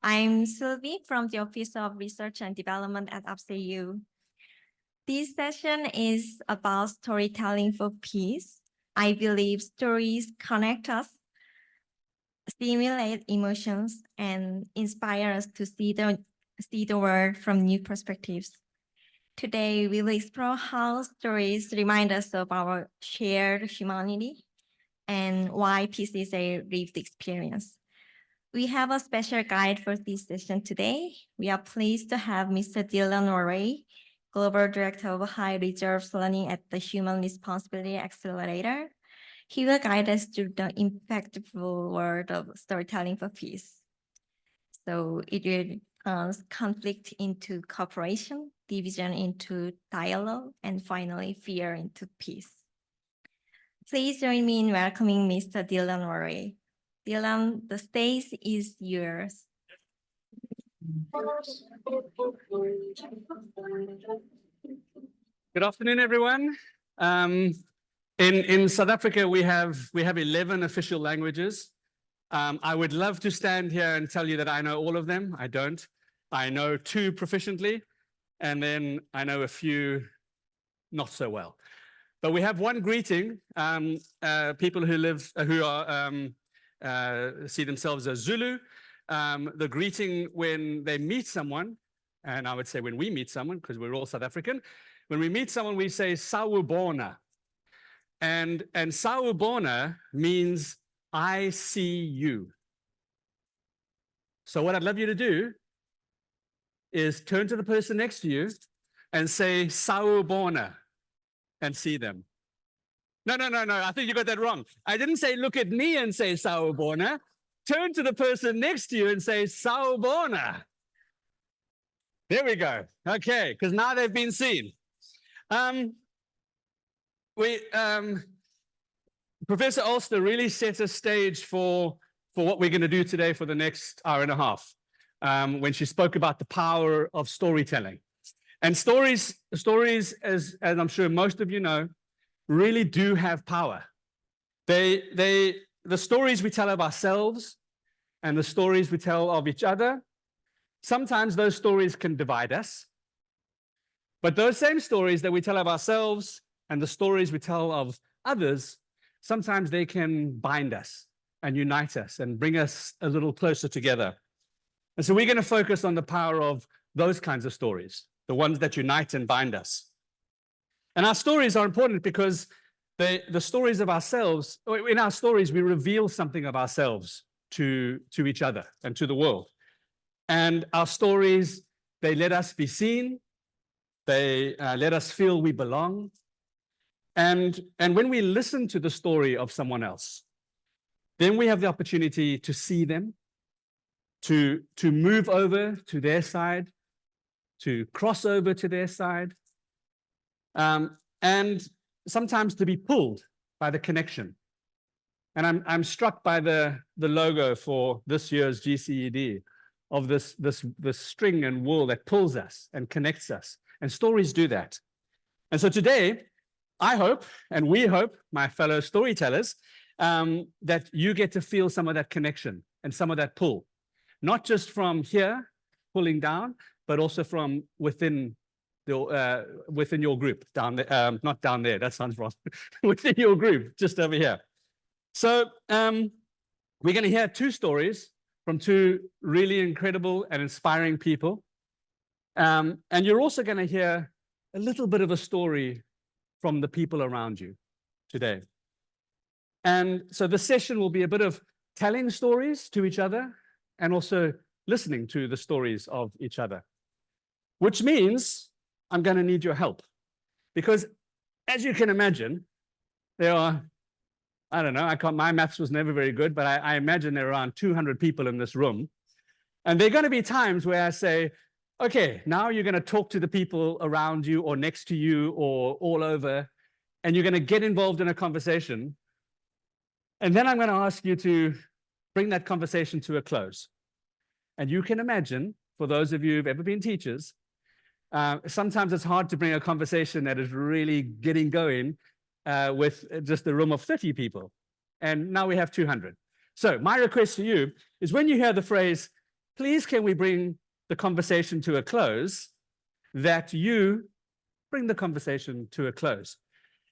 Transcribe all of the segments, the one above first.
I'm Sylvie from the Office of Research and Development at UpState. This session is about storytelling for peace. I believe stories connect us, stimulate emotions, and inspire us to see the world from new perspectives. Today, we will explore how stories remind us of our shared humanity and why peace is a lived experience. We have a special guide for this session today. We are pleased to have Mr. Dylan Murray, Global Director of High Reserves Learning at the Human Responsibility Accelerator. He will guide us through the impactful world of storytelling for peace. So it will turn conflict into cooperation, division into dialogue, and finally fear into peace. Please join me in welcoming Mr. Dylan Murray. Dylan, the stage is yours. Good afternoon, everyone. In South Africa, we have 11 official languages. I would love to stand here and tell you that I know all of them. I don't. I know 2 proficiently, and then I know a few not so well. But we have one greeting. People who see themselves as Zulu. The greeting when they meet someone, and I would say when we meet someone, because we're all South African, when we meet someone, we say Sawubona. And Sawubona means I see you. So what I'd love you to do is turn to the person next to you and say Sawubona and see them. No, I think you got that wrong. I didn't say look at me and say Sawubona. Turn to the person next to you and say Sawubona. There we go. Okay, because now they've been seen. Professor Ulster really set a stage for what we're going to do today for the next hour and a half when she spoke about the power of storytelling. And stories, as I'm sure most of you know, really do have power. The stories we tell of ourselves and the stories we tell of each other, sometimes those stories can divide us. But those same stories that we tell of ourselves and the stories we tell of others, sometimes they can bind us and unite us and bring us a little closer together. And so we're going to focus on the power of those kinds of stories, the ones that unite and bind us. And our stories are important because the stories of ourselves, in our stories, we reveal something of ourselves to each other and to the world. And our stories, they let us be seen. They let us feel we belong. And when we listen to the story of someone else, then we have the opportunity to see them, to move over to their side, to cross over to their side, and sometimes to be pulled by the connection. And I'm struck by the logo for this year's GCED of this string and wool that pulls us and connects us. And stories do that. And so today, I hope, and we hope, my fellow storytellers, that you get to feel some of that connection and some of that pull, not just from here, pulling down, but also from within your group, down there, not down there, that sounds wrong, within your group, just over here. So we're going to hear 2 stories from 2 really incredible and inspiring people. And you're also going to hear a little bit of a story from the people around you today. And so the session will be a bit of telling stories to each other and also listening to the stories of each other, which means I'm going to need your help. Because as you can imagine, there are, I don't know, my maths was never very good, but I imagine there are around 200 people in this room. And there are going to be times where I say, okay, now you're going to talk to the people around you or next to you or all over, and you're going to get involved in a conversation. And then I'm going to ask you to bring that conversation to a close. And you can imagine, for those of you who've ever been teachers, sometimes it's hard to bring a conversation that is really getting going with just a room of 30 people. And now we have 200. So my request to you is when you hear the phrase, please can we bring the conversation to a close, that you bring the conversation to a close.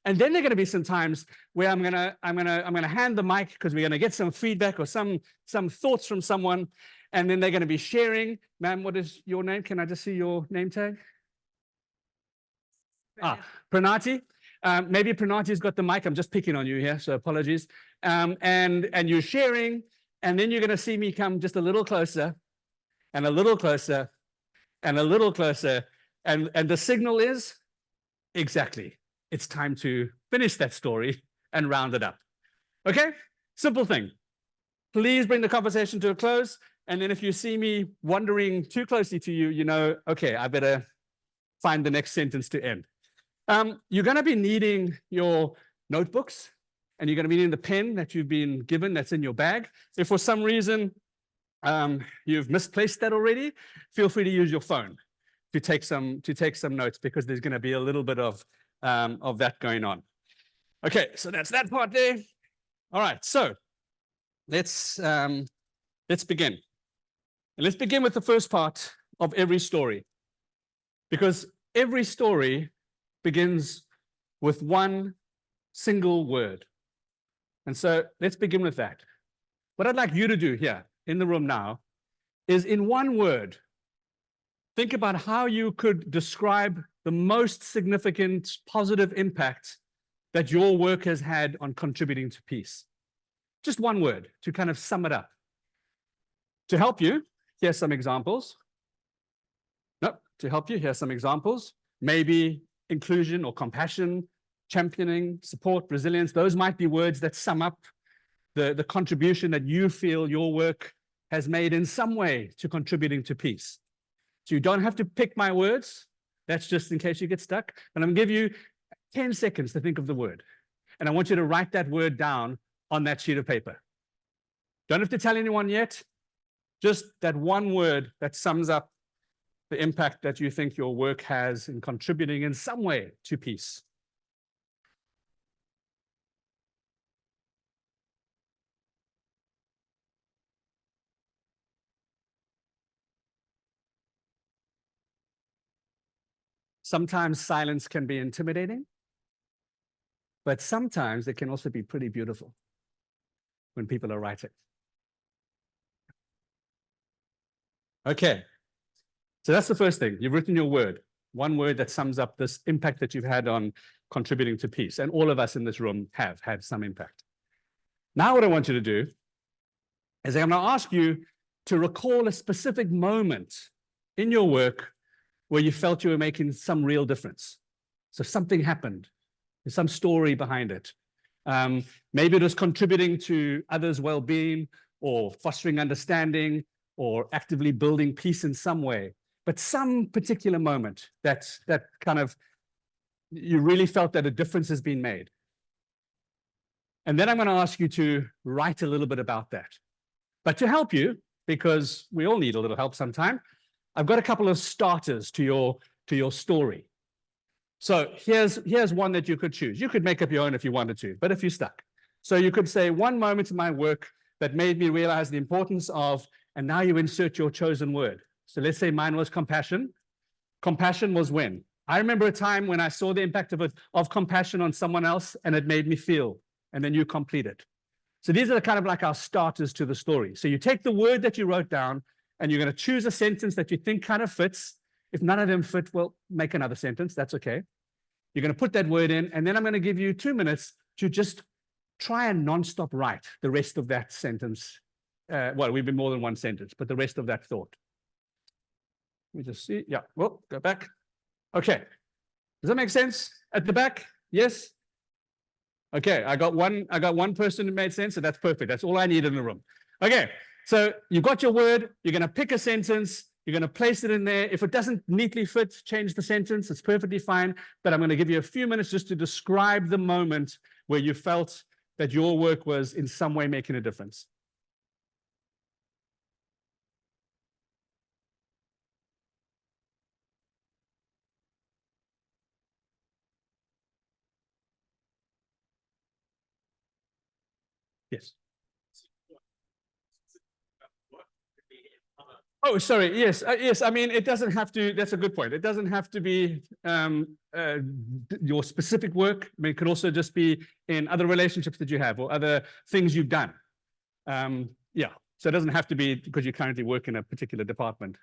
And then there are going to be some times where I'm gonna hand the mic because we're going to get some feedback or some thoughts from someone, and then they're going to be sharing. Ma'am, what is your name? Can I just see your name tag? Pranati. Maybe Pranati's got the mic. I'm just picking on you here, so apologies. And you're sharing, and then you're going to see me come just a little closer, and a little closer, and a little closer, and the signal is exactly. It's time to finish that story and round it up. Okay? Simple thing. Please bring the conversation to a close. And then if you see me wandering too closely to you, you know, okay, I better find the next sentence to end. You're going to be needing your notebooks, and you're going to be needing the pen that you've been given that's in your bag. If for some reason you've misplaced that already, feel free to use your phone to take some notes, because there's going to be a little bit of that going on. Okay, so that's that part there. All right, so let's begin. And let's begin with the first part of every story, because every story begins with one single word. And so let's begin with that. What I'd like you to do here in the room now is, in one word, think about how you could describe the most significant positive impact that your work has had on contributing to peace. Just one word to kind of sum it up. To help you, here's some examples. To help you, here's some examples. Maybe inclusion or compassion, championing, support, resilience. Those might be words that sum up the contribution that you feel your work has made in some way to contributing to peace. So you don't have to pick my words. That's just in case you get stuck. And I'm going to give you 10 seconds to think of the word. And I want you to write that word down on that sheet of paper. Don't have to tell anyone yet. Just that one word that sums up the impact that you think your work has in contributing in some way to peace. Sometimes silence can be intimidating, but sometimes it can also be pretty beautiful when people are writing. Okay, so that's the first thing. You've written your word, one word that sums up this impact that you've had on contributing to peace. And all of us in this room have had some impact. Now what I want you to do is I'm going to ask you to recall a specific moment in your work where you felt you were making some real difference. So something happened. There's some story behind it. Maybe it was contributing to others' well-being, or fostering understanding, or actively building peace in some way. But some particular moment that kind of, you really felt that a difference has been made. And then I'm going to ask you to write a little bit about that. But to help you, because we all need a little help sometime, I've got a couple of starters to your story. So here's one that you could choose. You could make up your own if you wanted to, but if you're stuck. So you could say, one moment in my work that made me realize the importance of, and now you insert your chosen word. So let's say mine was compassion. Compassion was when? I remember a time when I saw the impact of compassion on someone else, and it made me feel, and then you complete it. So these are kind of like our starters to the story. So you take the word that you wrote down, and you're going to choose a sentence that you think kind of fits. If none of them fit, well, make another sentence. That's okay. You're going to put that word in, and then I'm going to give you 2 minutes to just try and non-stop write the rest of that sentence. Well, we've been more than one sentence, but the rest of that thought. Let me just see. Yeah, well, go back. Okay. Does that make sense? At the back? Yes? Okay, I got one person who made sense, so that's perfect. That's all I need in the room. Okay, so you've got your word, you're going to pick a sentence, you're going to place it in there. If it doesn't neatly fit, change the sentence. It's perfectly fine, but I'm going to give you a few minutes just to describe the moment where you felt that your work was in some way making a difference. Yes. Oh, sorry. Yes, yes. I mean, it doesn't have to. That's a good point. It doesn't have to be your specific work. I mean, it could also just be in other relationships that you have or other things you've done. Yeah. So it doesn't have to be because you currently work in a particular department.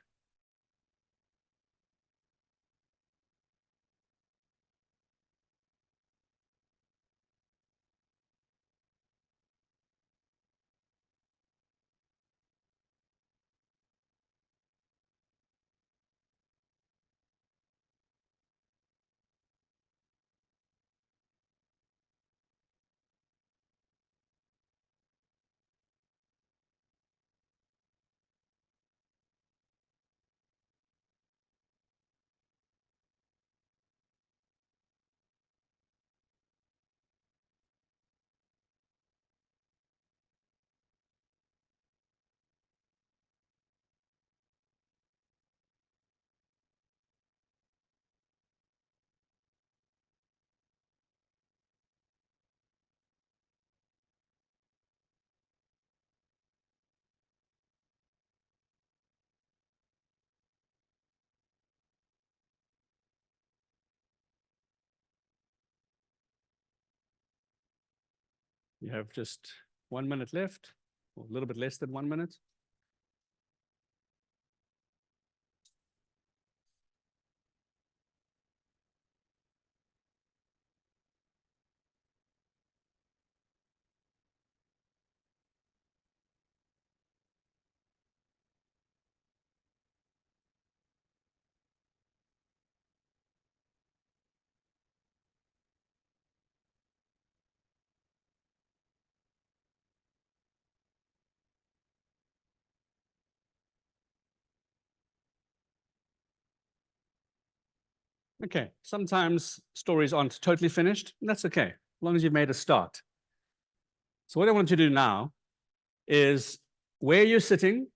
You have just 1 minute left, or a little bit less than 1 minute. Okay. Sometimes stories aren't totally finished, and that's okay, as long as you've made a start. So what I want you to do now is where you're sitting,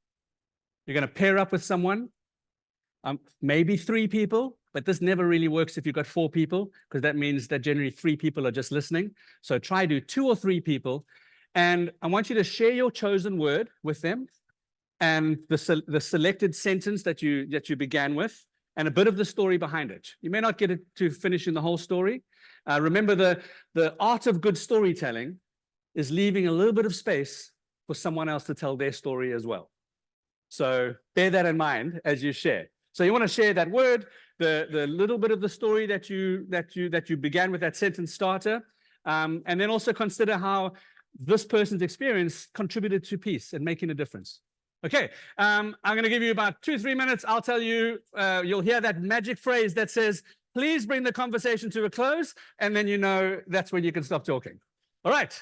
you're going to pair up with someone, maybe 3 people, but this never really works if you've got 4 people, because that means that generally 3 people are just listening. So try do 2 or 3 people, and I want you to share your chosen word with them and the selected sentence that you began with, and a bit of the story behind it. You may not get it to finishing the whole story. Remember, the art of good storytelling is leaving a little bit of space for someone else to tell their story as well. So bear that in mind as you share. So you want to share that word, the little bit of the story that you began with, that sentence starter, and then also consider how this person's experience contributed to peace and making a difference. Okay, I'm going to give you about 2-3 minutes. I'll tell you, you'll hear that magic phrase that says, please bring the conversation to a close, and then you know that's when you can stop talking. All right.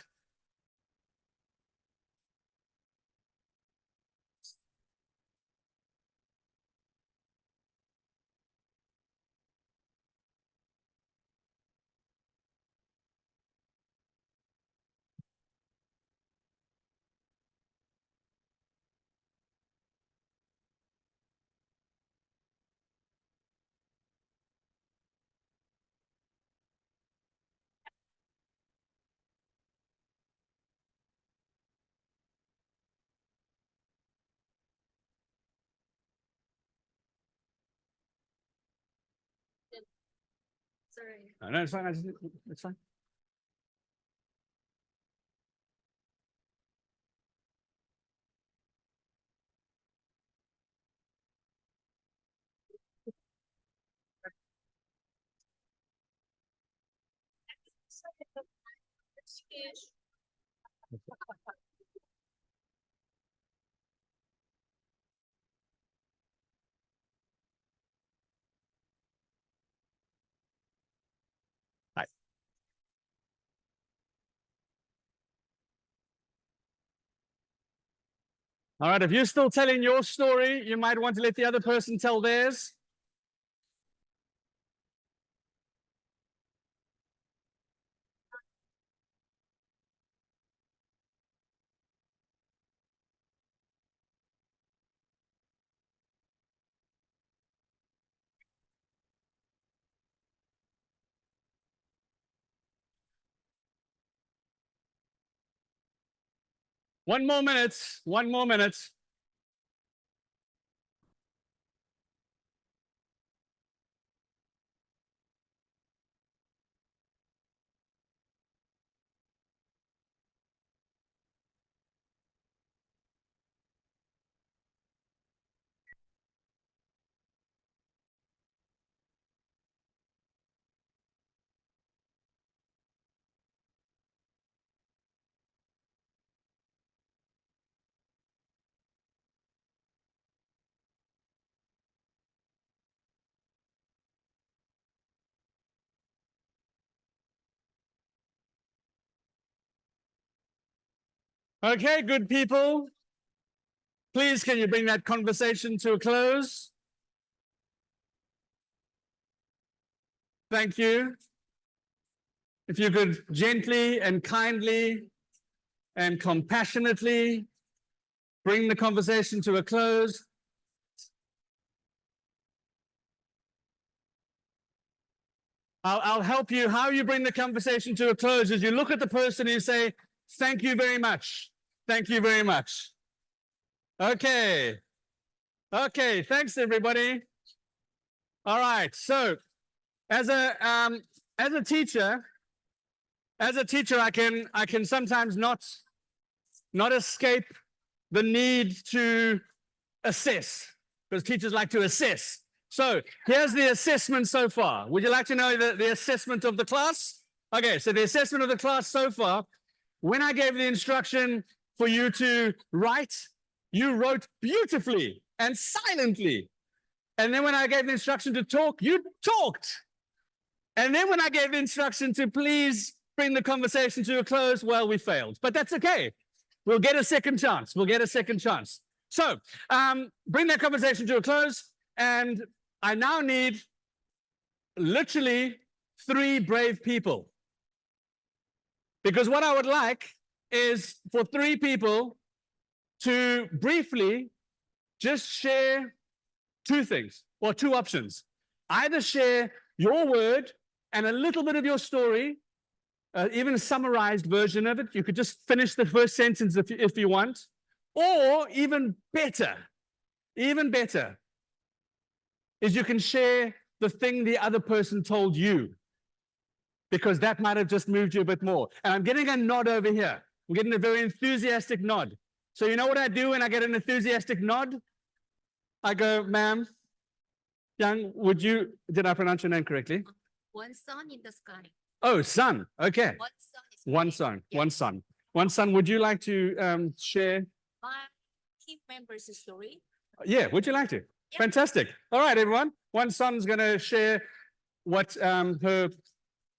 Sorry. No, it's fine. It's fine. Hi. All right, if you're still telling your story, you might want to let the other person tell theirs. One more minute. Okay, good people. Please, can you bring that conversation to a close? Thank you. If you could gently and kindly and compassionately bring the conversation to a close. I'll help you. How you bring the conversation to a close is you look at the person and you say, thank you very much. Thank you very much. Okay. Okay, thanks everybody. All right, so as a teacher, I can sometimes not escape the need to assess, because teachers like to assess. So here's the assessment so far. Would you like to know the assessment of the class? Okay, so the assessment of the class so far, when I gave the instruction for you to write, you wrote beautifully and silently. And then when I gave the instruction to talk, you talked. And then when I gave the instruction to please bring the conversation to a close, well, we failed. But that's okay. We'll get a second chance. We'll get a second chance. So bring that conversation to a close. And I now need literally 3 brave people. Because what I would like is for 3 people to briefly just share 2 things or 2 options. Either share your word and a little bit of your story, even a summarized version of it. You could just finish the first sentence if you want, or even better is you can share the thing the other person told you, because that might have just moved you a bit more. And I'm getting a nod over here. I'm getting a very enthusiastic nod. So you know what I do when I get an enthusiastic nod? I go, ma'am, Young, did I pronounce your name correctly? One sun in the sky. Oh, sun. Okay. One sun is One sky. son. Yeah. One son. One son. Would you like to share? My team member's story. Yeah, would you like to? Yeah. Fantastic. All right, everyone. One son's going to share what her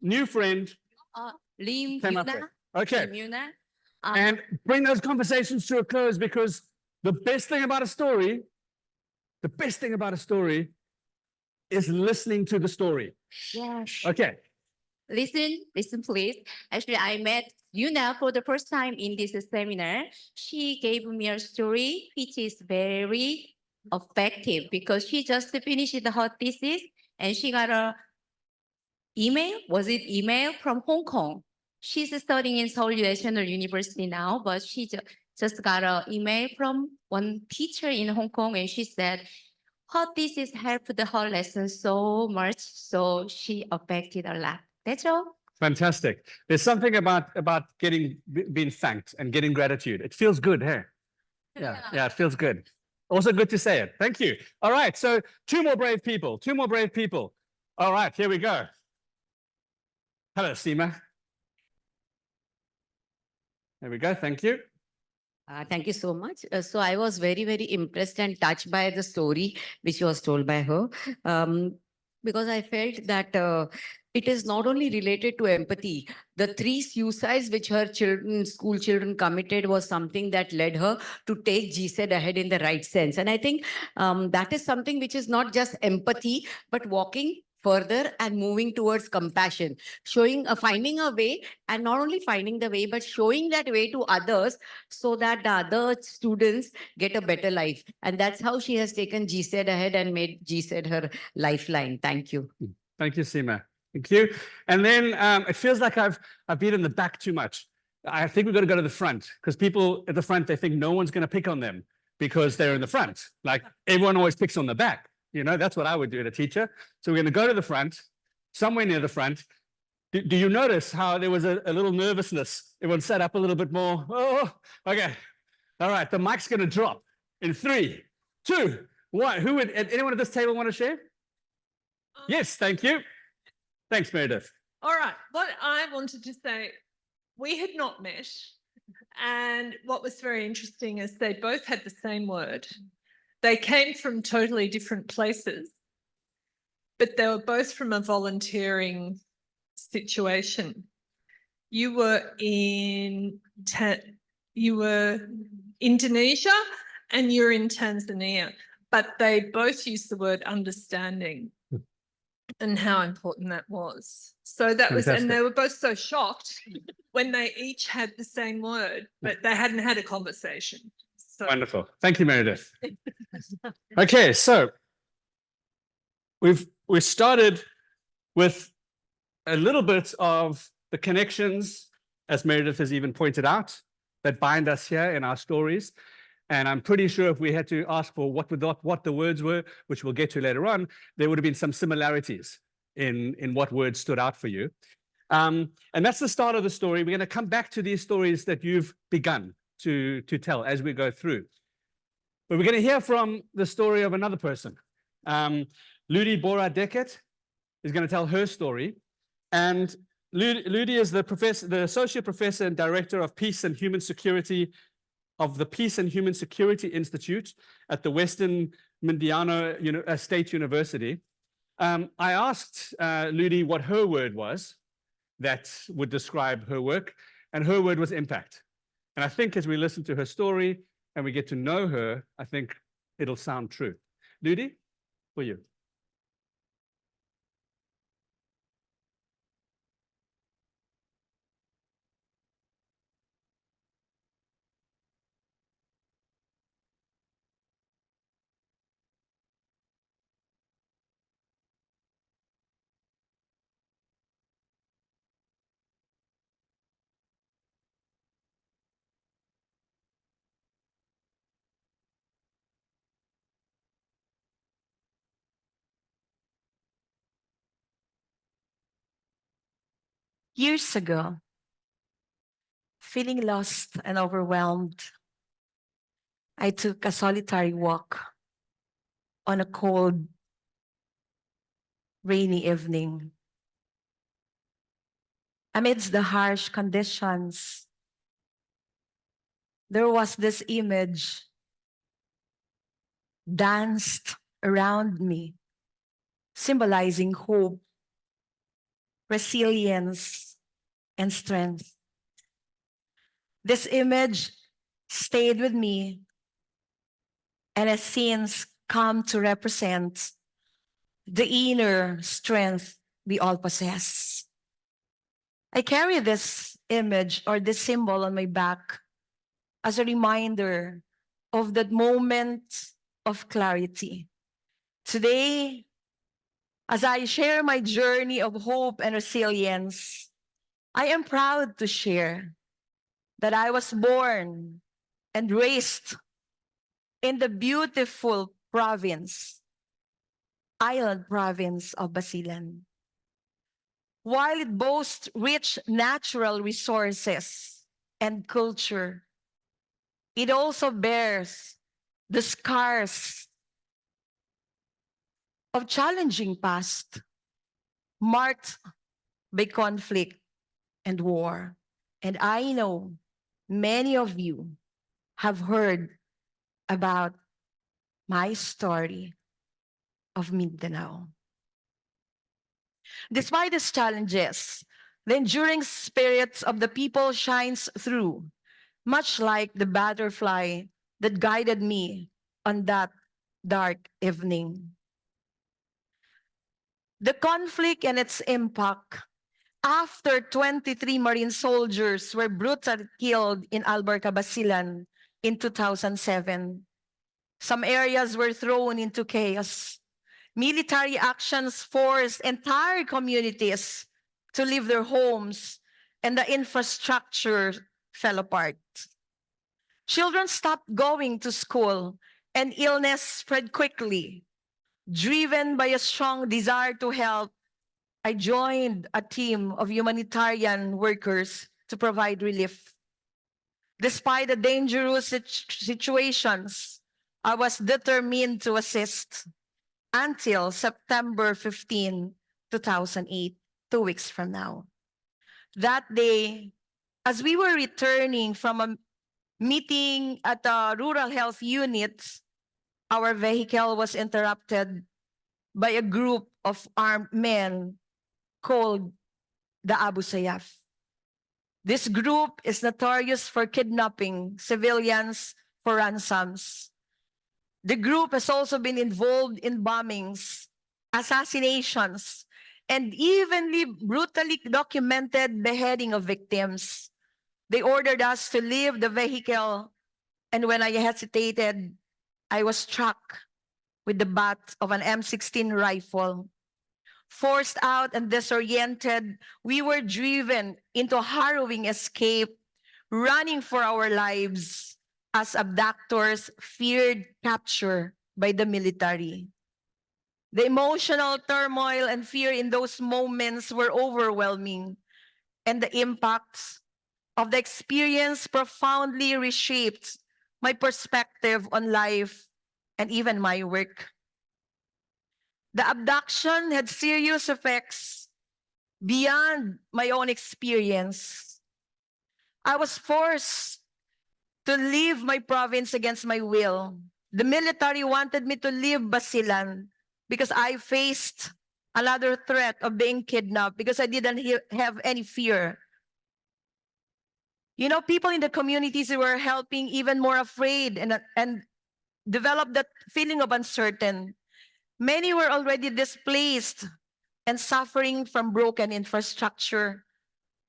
new friend Lim came up with. Yuna. Okay. Lim Yuna. And bring those conversations to a close, because the best thing about a story is listening to the story. Yes. Okay. Listen, please. Actually, I met Yuna for the first time in this seminar. She gave me a story which is very effective, because she just finished her thesis and she got a email. Was it email from Hong Kong? She's studying in Seoul National University now, but she just got an email from one teacher in Hong Kong, and she said her thesis helped her lesson so much, so she affected a lot. That's all. Fantastic. There's something about being thanked and getting gratitude. It feels good, hey? Yeah, it feels good. Also good to say it. Thank you. All right, so 2 more brave people. All right, here we go. Hello, Seema. There we go. Thank you. Thank you so much. So I was very, very impressed and touched by the story which was told by her, because I felt that it is not only related to empathy. The 3 suicides which her school children committed was something that led her to take GCED ahead in the right sense. And I think that is something which is not just empathy, but walking further and moving towards compassion, finding a way, and not only finding the way, but showing that way to others, so that the other students get a better life. And that's how she has taken GCED ahead and made GCED her lifeline. Thank you. Thank you, Seema. Thank you. And then it feels like I've been in the back too much. I think we've got to go to the front, because people at the front, they think no one's going to pick on them because they're in the front. Like everyone always picks on the back. You know, that's what I would do as a teacher. So we're going to go to the front, somewhere near the front. Do you notice how there was a little nervousness? Everyone sat up a little bit more. Oh, okay. All right, the mic's going to drop in 3, 2, 1. Who would, anyone at this table want to share? Yes, thank you. Thanks, Meredith. All right, what I wanted to say, we had not met, and what was very interesting is they both had the same word. They came from totally different places, but they were both from a volunteering situation. You were in you were Indonesia and you're in Tanzania, but they both use the word understanding and how important that was. So that was, and Fantastic. they were both so shocked when they each had the same word, but they hadn't had a conversation. So Wonderful. Thank you, Meredith. Okay, so we started with a little bit of the connections, as Meredith has even pointed out, that bind us here in our stories. And I'm pretty sure if we had to ask for what the words were, which we'll get to later on, there would have been some similarities in what words stood out for you. And that's the start of the story. We're going to come back to these stories that you've begun to tell as we go through. But we're going to hear from the story of another person. Ludi Bora Deket is going to tell her story. And Ludi is the associate professor and director of Peace and Human Security of the Peace and Human Security Institute at the Western Mindanao State University. I asked Ludi what her word was that would describe her work, and her word was impact. And I think as we listen to her story and we get to know her, I think it'll sound true. Ludi, for you. Years ago, feeling lost and overwhelmed, I took a solitary walk on a cold, rainy evening. Amidst the harsh conditions, there was this image danced around me, symbolizing hope, resilience, and strength. This image stayed with me and has since come to represent the inner strength we all possess. I carry this image or this symbol on my back as a reminder of that moment of clarity. Today, as I share my journey of hope and resilience, I am proud to share that I was born and raised in the beautiful island province of Basilan. While it boasts rich natural resources and culture, it also bears the scars of challenging past, marked by conflict and war. And I know many of you have heard about my story of Mindanao. Despite these challenges, the enduring spirit of the people shines through, much like the butterfly that guided me on that dark evening. The conflict and its impact after 23 Marine soldiers were brutally killed in Albarca, Basilan in 2007. Some areas were thrown into chaos. Military actions forced entire communities to leave their homes, and the infrastructure fell apart. Children stopped going to school, and illness spread quickly. Driven by a strong desire to help, I joined a team of humanitarian workers to provide relief. Despite the dangerous situations, I was determined to assist until September 15, 2008, 2 weeks from now. That day, as we were returning from a meeting at the rural health unit, our vehicle was interrupted by a group of armed men called the Abu Sayyaf. This group is notorious for kidnapping civilians for ransoms. The group has also been involved in bombings, assassinations, and evenly brutally documented beheading of victims. They ordered us to leave the vehicle, and when I hesitated, I was struck with the butt of an M16 rifle. Forced out and disoriented, we were driven into a harrowing escape, running for our lives as abductors feared capture by the military. The emotional turmoil and fear in those moments were overwhelming, and the impacts of the experience profoundly reshaped my perspective on life and even my work. The abduction had serious effects beyond my own experience. I was forced to leave my province against my will. The military wanted me to leave Basilan because I faced another threat of being kidnapped because I didn't have any fear. You know, people in the communities who were helping even more afraid and developed that feeling of uncertain. Many were already displaced and suffering from broken infrastructure.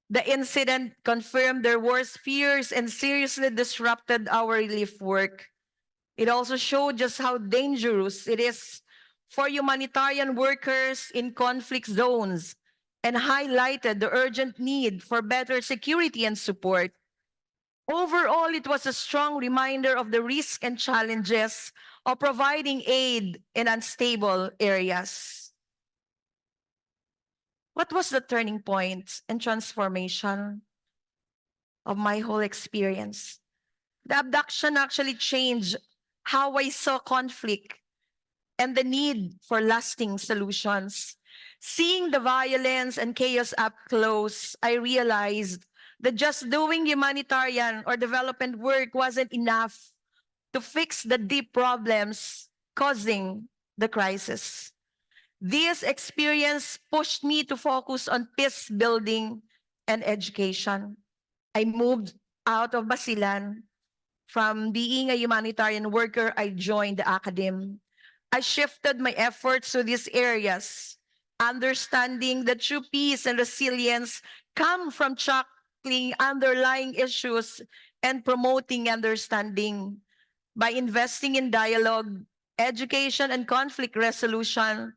The incident confirmed their worst fears and seriously disrupted our relief work. It also showed just how dangerous it is for humanitarian workers in conflict zones and highlighted the urgent need for better security and support. Overall, it was a strong reminder of the risks and challenges of providing aid in unstable areas. What was the turning point and transformation of my whole experience? The abduction actually changed how I saw conflict and the need for lasting solutions. Seeing the violence and chaos up close, I realized that just doing humanitarian or development work wasn't enough to fix the deep problems causing the crisis. This experience pushed me to focus on peace building and education. I moved out of Basilan. From being a humanitarian worker, I joined the academy. I shifted my efforts to these areas, understanding that true peace and resilience come from tackling underlying issues and promoting understanding. By investing in dialogue, education, and conflict resolution,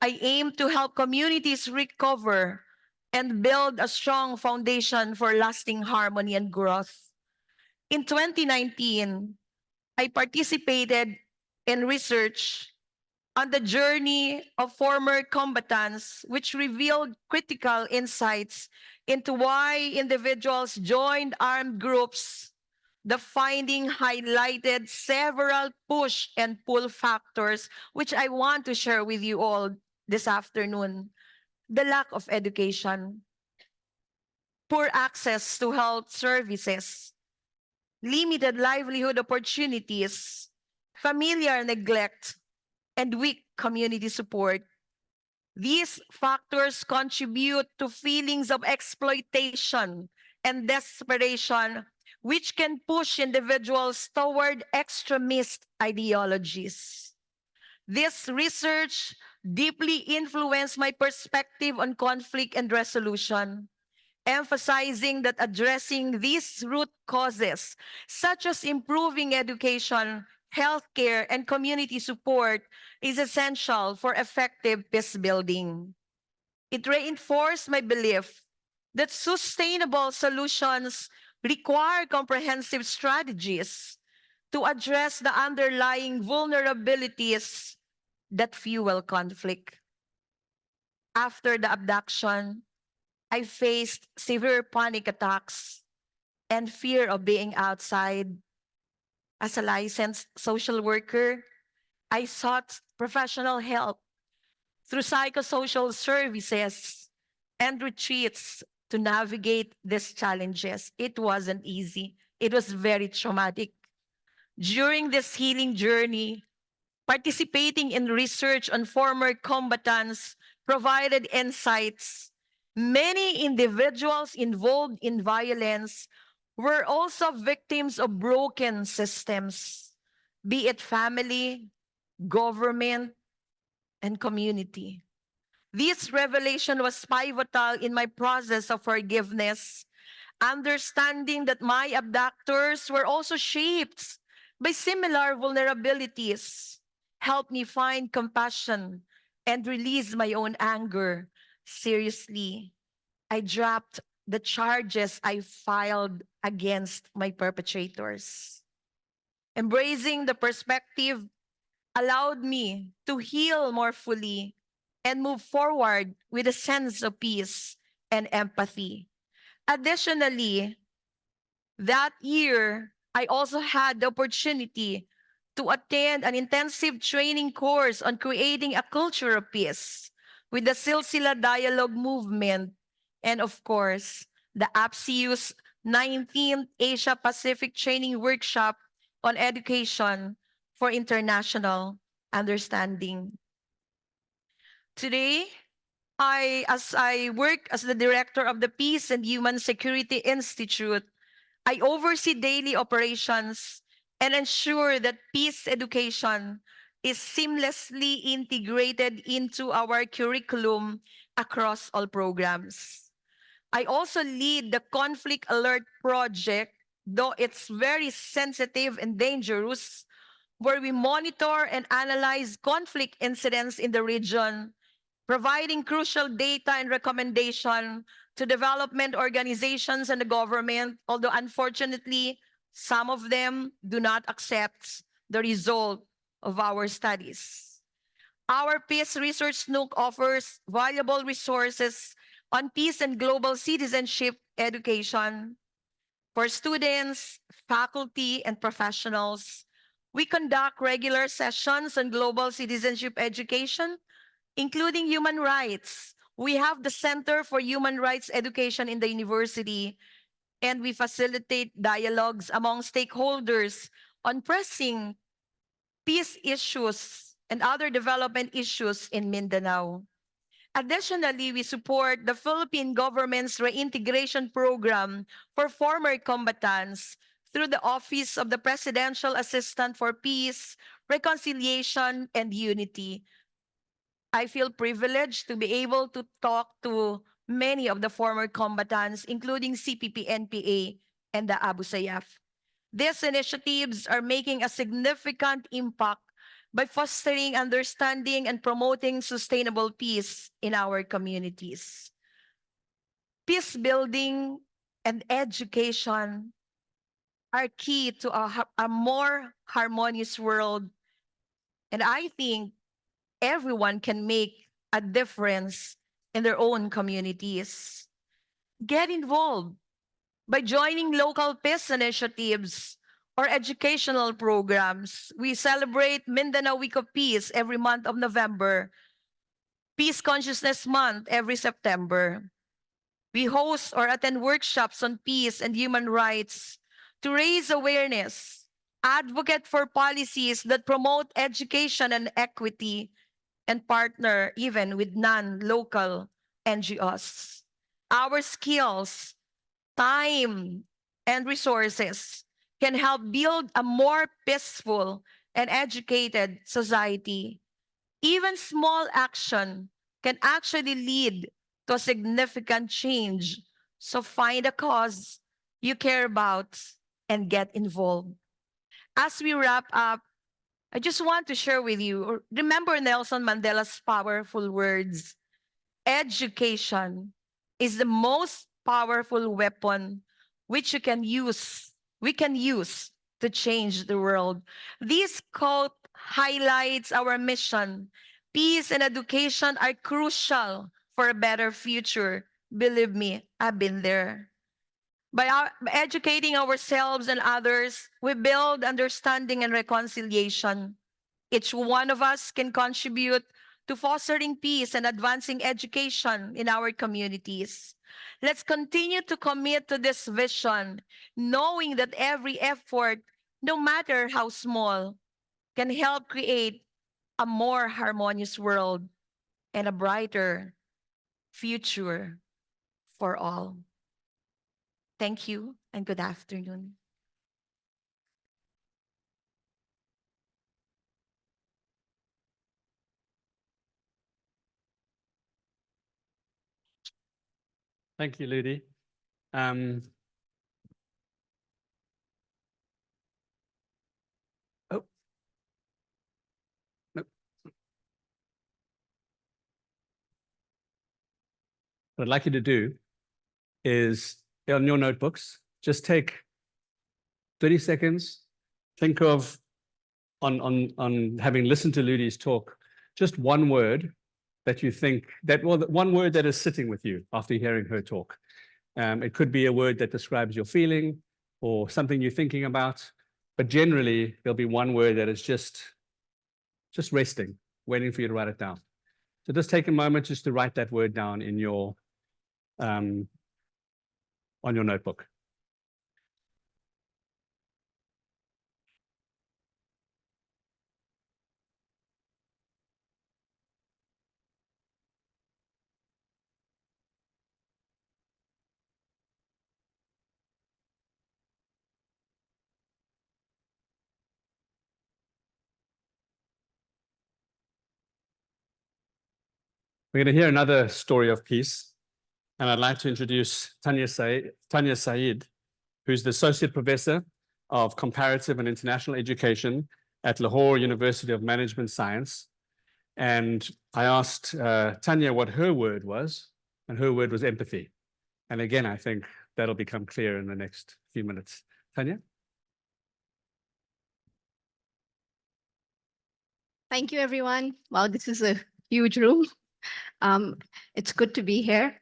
I aim to help communities recover and build a strong foundation for lasting harmony and growth. In 2019, I participated in research on the journey of former combatants, which revealed critical insights into why individuals joined armed groups. The finding highlighted several push and pull factors, which I want to share with you all this afternoon. The lack of education, poor access to health services, limited livelihood opportunities, familiar neglect, and weak community support. These factors contribute to feelings of exploitation and desperation, which can push individuals toward extremist ideologies. This research deeply influenced my perspective on conflict and resolution, emphasizing that addressing these root causes, such as improving education, healthcare, and community support, is essential for effective peace building. It reinforced my belief that sustainable solutions require comprehensive strategies to address the underlying vulnerabilities that fuel conflict. After the abduction, I faced severe panic attacks and fear of being outside. As a licensed social worker, I sought professional help through psychosocial services and retreats to navigate these challenges. It wasn't easy. It was very traumatic. During this healing journey, participating in research on former combatants provided insights Many individuals involved in violence were also victims of broken systems, be it family, government, and community. This revelation was pivotal in my process of forgiveness, understanding that my abductors were also shaped by similar vulnerabilities helped me find compassion and release my own anger. Seriously, I dropped the charges I filed against my perpetrators. Embracing the perspective allowed me to heal more fully and move forward with a sense of peace and empathy. Additionally, that year, I also had the opportunity to attend an intensive training course on creating a culture of peace with the Silsila Dialogue Movement and, of course, the APSIU's 19th Asia Pacific Training Workshop on Education for International Understanding. Today, as I work as the director of the Peace and Human Security Institute, I oversee daily operations and ensure that peace education is seamlessly integrated into our curriculum across all programs. I also lead the Conflict Alert Project, though it's very sensitive and dangerous, where we monitor and analyze conflict incidents in the region, providing crucial data and recommendation to development organizations and the government, although unfortunately, some of them do not accept the result of our studies. Our Peace Research Nook offers valuable resources on peace and global citizenship education for students, faculty, and professionals. We conduct regular sessions on global citizenship education, including human rights. We have the Center for Human Rights Education in the university, and we facilitate dialogues among stakeholders on pressing peace issues and other development issues in Mindanao. Additionally, we support the Philippine government's reintegration program for former combatants through the Office of the Presidential Assistant for Peace, Reconciliation, and Unity. I feel privileged to be able to talk to many of the former combatants, including CPP, NPA, and the Abu Sayyaf. These initiatives are making a significant impact by fostering understanding and promoting sustainable peace in our communities. Peace building and education are key to a more harmonious world, and I think everyone can make a difference in their own communities. Get involved by joining local peace initiatives or educational programs. We celebrate Mindanao Week of Peace every month of November, Peace Consciousness Month every September. We host or attend workshops on peace and human rights to raise awareness, advocate for policies that promote education and equity, and partner even with non-local NGOs. Our skills, time, and resources can help build a more peaceful and educated society. Even small action can actually lead to a significant change. So find a cause you care about and get involved. As we wrap up, I just want to share with you, remember Nelson Mandela's powerful words. Education is the most powerful weapon which we can use to change the world. This quote highlights our mission. Peace and education are crucial for a better future. Believe me, I've been there. By educating ourselves and others, we build understanding and reconciliation. Each one of us can contribute to fostering peace and advancing education in our communities. Let's continue to commit to this vision, knowing that every effort, no matter how small, can help create a more harmonious world and a brighter future for all. Thank you and good afternoon. Thank you, Ludi. Oh. No. What I'd like you to do is on your notebooks, just take 30 seconds, think of, on having listened to Ludi's talk, just one word that you think, one word that is sitting with you after hearing her talk. It could be a word that describes your feeling or something you're thinking about, but generally there'll be one word that is just resting, waiting for you to write it down. So just take a moment just to write that word down in your, on your notebook. We're going to hear another story of peace, and I'd like to introduce Tanya Saeed, who's the Associate Professor of Comparative and International Education at Lahore University of Management Science. And I asked Tanya what her word was, and her word was empathy. And again, I think that'll become clear in the next few minutes. Tanya? Thank you, everyone. Wow, this is a huge room. It's good to be here.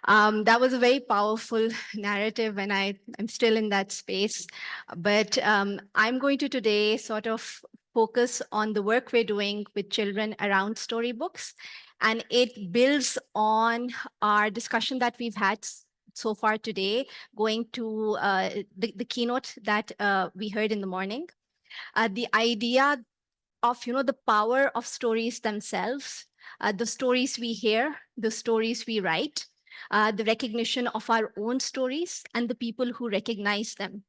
That was a very powerful narrative, and I'm still in that space. But I'm going to today sort of focus on the work we're doing with children around storybooks. And it builds on our discussion that we've had so far today, going to the keynote that we heard in the morning. The idea of the power of stories themselves, the stories we hear, the stories we write, the recognition of our own stories, and the people who recognize them,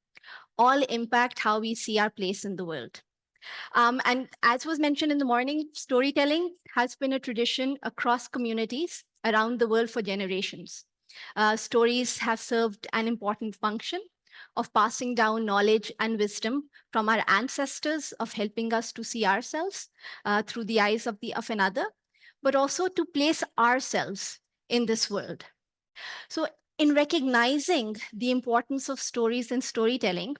all impact how we see our place in the world. And as was mentioned in the morning, storytelling has been a tradition across communities around the world for generations. Stories have served an important function of passing down knowledge and wisdom from our ancestors, of helping us to see ourselves through the eyes of another, but also to place ourselves in this world. So in recognizing the importance of stories and storytelling,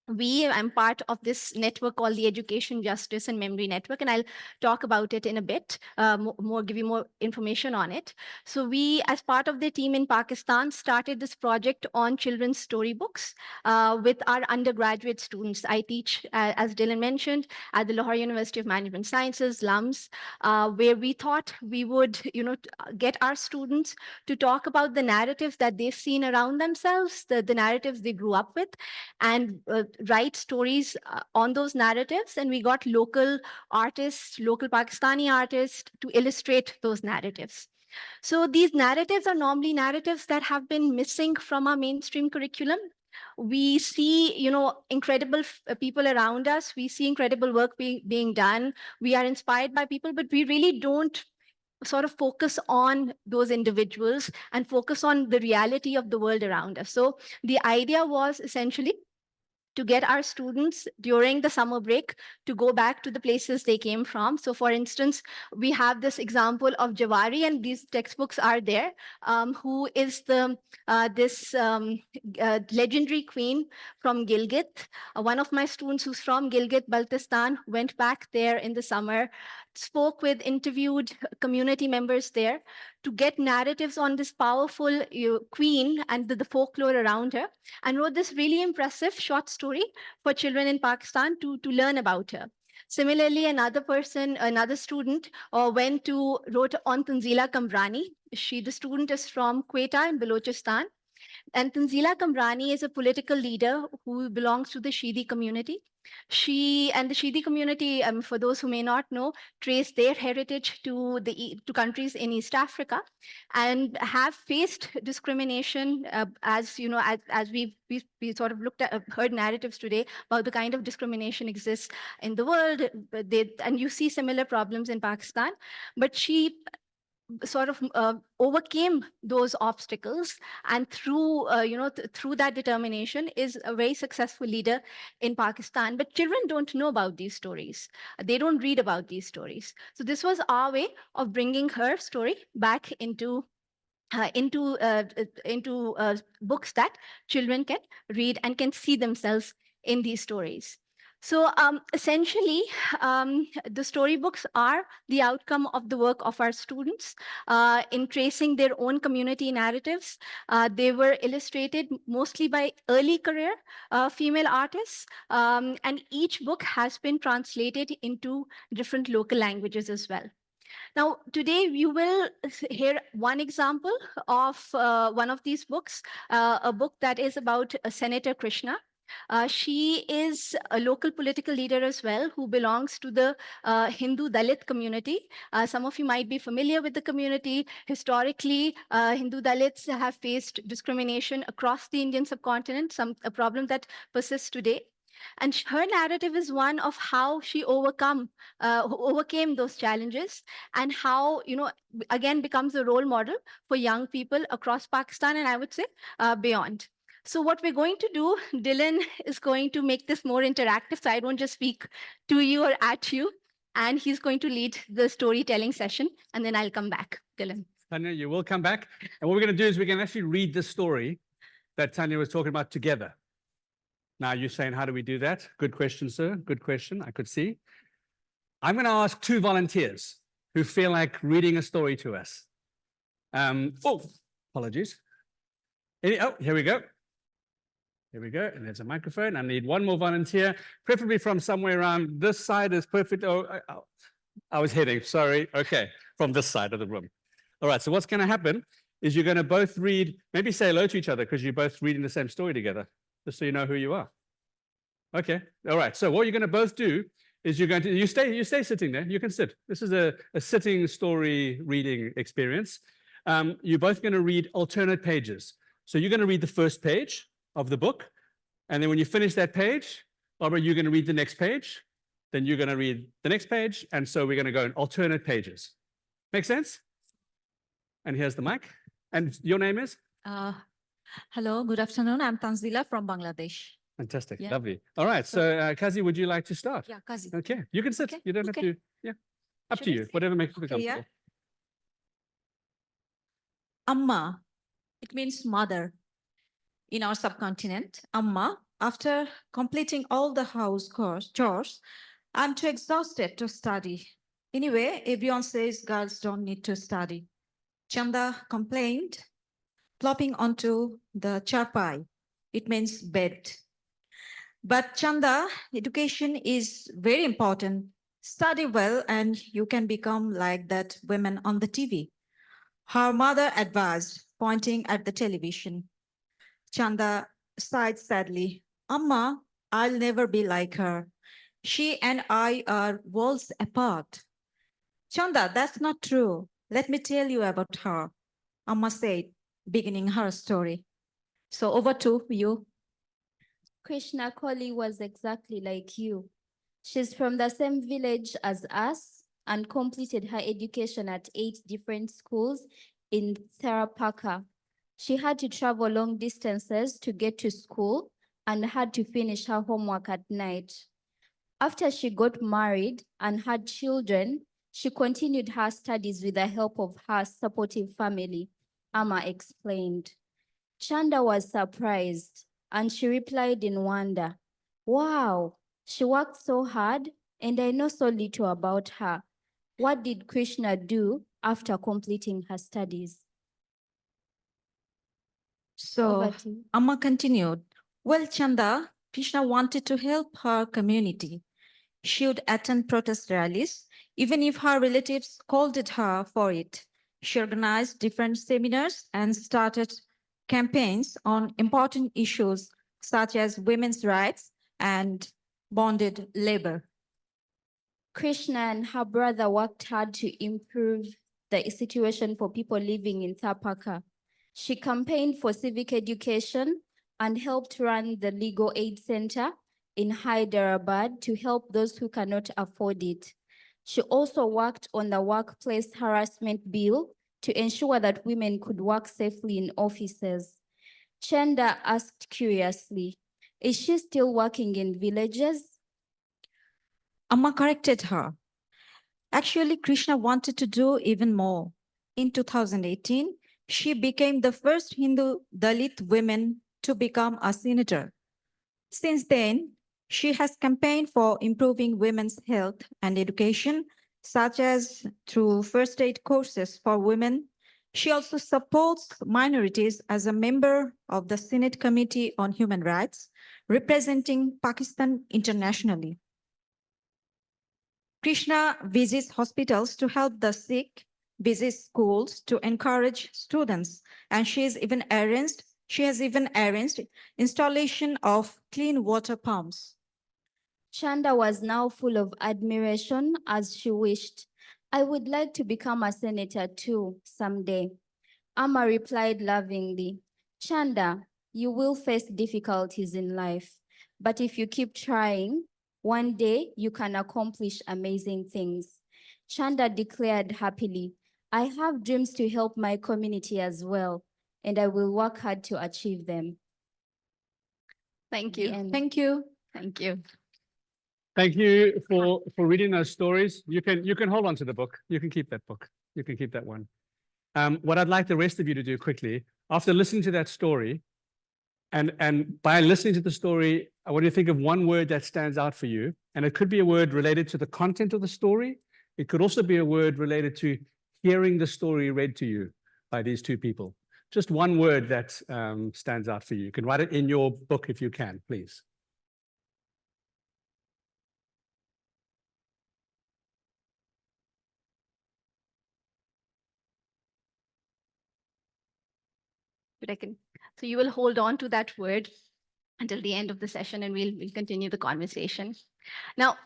I'm part of this network called the Education, Justice, and Memory Network, and I'll talk about it in a bit, give you more information on it. So we, as part of the team in Pakistan, started this project on children's storybooks with our undergraduate students. I teach, as Dylan mentioned, at the Lahore University of Management Sciences, LUMS, where we thought we would, get our students to talk about the narratives that they've seen around themselves, the narratives they grew up with, and write stories on those narratives. And we got local artists, local Pakistani artists, to illustrate those narratives. So these narratives are normally narratives that have been missing from our mainstream curriculum. We see, incredible people around us. We see incredible work being done. We are inspired by people, but we really don't sort of focus on those individuals and focus on the reality of the world around us. So the idea was essentially to get our students during the summer break to go back to the places they came from. So for instance, we have this example of Jawari, and these textbooks are there, who is this legendary queen from Gilgit. One of my students who's from Gilgit, Baltistan, went back there in the summer, interviewed community members there to get narratives on this powerful queen and the folklore around her, and wrote this really impressive short story for children in Pakistan to learn about her. Similarly, another student wrote on Tanzila Kamrani. The student is from Quetta in Balochistan. And Tanzila Kamrani is a political leader who belongs to the Shidi community. She and the Shidi community, for those who may not know, trace their heritage to to countries in East Africa, and have faced discrimination. As you know, as we sort of looked at, heard narratives today about the kind of discrimination exists in the world. And you see similar problems in Pakistan, but she sort of overcame those obstacles, and through through that determination is a very successful leader in Pakistan. But children don't know about these stories, they don't read about these stories. So this was our way of bringing her story back into books that children can read and can see themselves in these stories. So essentially, the storybooks are the outcome of the work of our students in tracing their own community narratives. They were illustrated mostly by early career female artists, and each book has been translated into different local languages as well. Now, today you will hear one example of one of these books, a book that is about Senator Krishna. She is a local political leader as well, who belongs to the Hindu Dalit community. Some of you might be familiar with the community. Historically, Hindu Dalits have faced discrimination across the Indian subcontinent, a problem that persists today. And her narrative is one of how she overcame those challenges, and how, again, becomes a role model for young people across Pakistan, and I would say beyond. So what we're going to do, Dylan is going to make this more interactive, so I don't just speak to you or at you, and he's going to lead the storytelling session, and then I'll come back. Dylan. Tanya, you will come back. And what we're going to do is we're going to actually read the story that Tanya was talking about together. Now you're saying, how do we do that? Good question, sir. Good question. I could see. I'm going to ask two volunteers who feel like reading a story to us. Oh, apologies. Here we go. Here we go. And there's a microphone. I need one more volunteer, preferably from somewhere around this side is perfect. Oh, I was heading, sorry. Okay, from this side of the room. All right, so what's going to happen is you're going to both read, maybe say hello to each other because you're both reading the same story together, just so you know who you are. Okay, all right. So what you're going to both do is you're going to, you stay sitting there. You can sit. This is a sitting story reading experience. You're both going to read alternate pages. So you're going to read the first page of the book. And then when you finish that page, Barbara, you're going to read the next page. Then you're going to read the next page. And so we're going to go in alternate pages. Make sense? And here's the mic. And your name is? Hello, good afternoon. I'm Tanzila from Bangladesh. Fantastic. Yeah. Lovely. All right. So Kazi, would you like to start? Yeah, Kazi. Okay. You can sit. Okay, You don't have okay. to. Yeah. Up Should to I you. say? Whatever makes you feel Okay, yeah. comfortable. Amma, it means mother. In our subcontinent, Amma, after completing all the house chores, I'm too exhausted to study. Anyway, everyone says girls don't need to study. Chanda complained, plopping onto the charpai. It means bed. But Chanda, education is very important. Study well and you can become like that women on the TV. Her mother advised, pointing at the television. Chanda sighed sadly. Amma, I'll never be like her. She and I are worlds apart. Chanda, that's not true. Let me tell you about her, Amma said, beginning her story. So over to you. Krishna Koli was exactly like you. She's from the same village as us and completed her education at 8 different schools in Tharapaka. She had to travel long distances to get to school and had to finish her homework at night. After she got married and had children, she continued her studies with the help of her supportive family, Amma explained. Chanda was surprised and she replied in wonder, wow, she worked so hard and I know so little about her. What did Krishna do after completing her studies? So Over to you. Amma continued, well, Chanda, Krishna wanted to help her community. She would attend protest rallies, even if her relatives scolded her for it. She organized different seminars and started campaigns on important issues such as women's rights and bonded labor. Krishna and her brother worked hard to improve the situation for people living in Thapaka. She campaigned for civic education and helped run the Legal Aid Center in Hyderabad to help those who cannot afford it. She also worked on the workplace harassment bill to ensure that women could work safely in offices. Chanda asked curiously, is she still working in villages? Amma corrected her. Actually, Krishna wanted to do even more. In 2018, she became the first Hindu Dalit woman to become a senator. Since then, she has campaigned for improving women's health and education, such as through first aid courses for women. She also supports minorities as a member of the Senate Committee on Human Rights, representing Pakistan internationally. Krishna visits hospitals to help the sick, visits schools to encourage students, and she has even arranged installation of clean water pumps. Chanda was now full of admiration as she wished, I would like to become a senator too someday. Amma replied lovingly, Chanda, you will face difficulties in life, but if you keep trying, one day you can accomplish amazing things. Chanda declared happily, I have dreams to help my community as well, and I will work hard to achieve them. Thank The you. end. Thank you. Thank you. Thank you for reading those stories. You can hold on to the book. You can keep that book. You can keep that one. What I'd like the rest of you to do quickly, after listening to that story, and by listening to the story, I want you to think of one word that stands out for you. And it could be a word related to the content of the story. It could also be a word related to hearing the story read to you by these two people. Just one word that stands out for you. You can write it in your book if you can, please. So you will hold on to that word until the end of the session, and we'll continue the conversation. Now,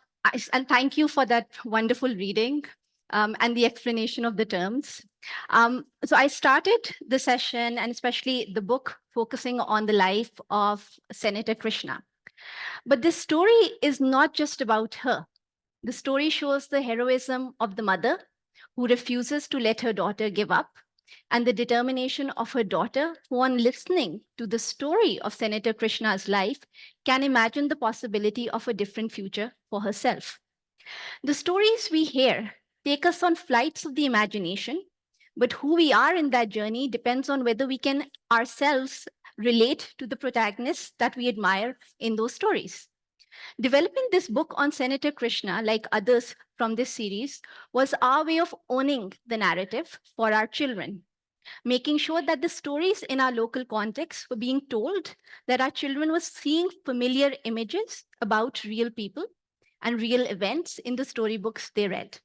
and thank you for that wonderful reading and the explanation of the terms. So I started the session, and especially the book, focusing on the life of Senator Krishna. But this story is not just about her. The story shows the heroism of the mother who refuses to let her daughter give up, and the determination of her daughter, who, on listening to the story of Senator Krishna's life, can imagine the possibility of a different future for herself. The stories we hear take us on flights of the imagination, but who we are in that journey depends on whether we can ourselves relate to the protagonists that we admire in those stories. Developing this book on Senator Krishna, like others from this series, was our way of owning the narrative for our children, making sure that the stories in our local context were being told, that our children were seeing familiar images about real people and real events in the storybooks they read.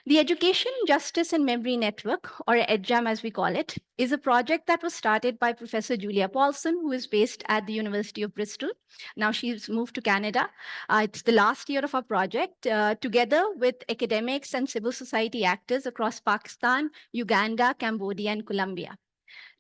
The Education, Justice and Memory Network, or EdJam as we call it, is a project that was started by Professor Julia Paulson, who is based at the University of Bristol. Now she's moved to Canada. It's the last year of our project, together with academics and civil society actors across Pakistan, Uganda, Cambodia, and Colombia.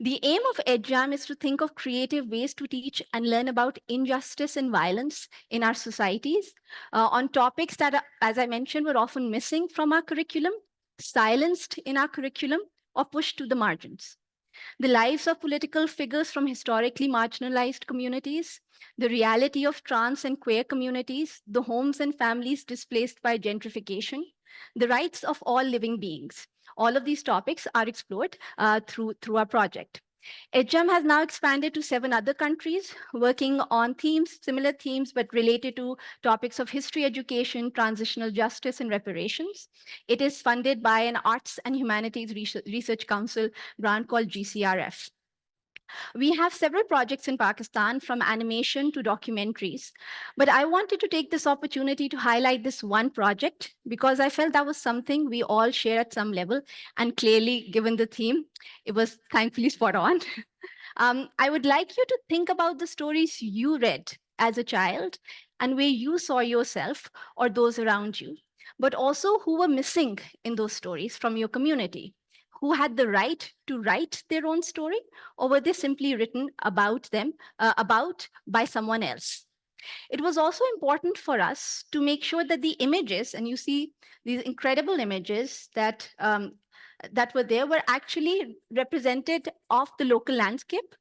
The aim of EdJam is to think of creative ways to teach and learn about injustice and violence in our societies on topics that, as I mentioned, were often missing from our curriculum, silenced in our curriculum, or pushed to the margins. The lives of political figures from historically marginalized communities, the reality of trans and queer communities, the homes and families displaced by gentrification, the rights of all living beings. All of these topics are explored through our project. EdJam has now expanded to 7 other countries, working on similar themes, but related to topics of history education, transitional justice, and reparations. It is funded by an Arts and Humanities Research Council grant called GCRF. We have several projects in Pakistan, from animation to documentaries, but I wanted to take this opportunity to highlight this one project because I felt that was something we all share at some level, and clearly, given the theme, it was thankfully spot on. I would like you to think about the stories you read as a child and where you saw yourself or those around you, but also who were missing in those stories from your community, who had the right to write their own story, or were they simply written about them, about by someone else? It was also important for us to make sure that the images, and you see these incredible images that were there, were actually represented of the local landscape.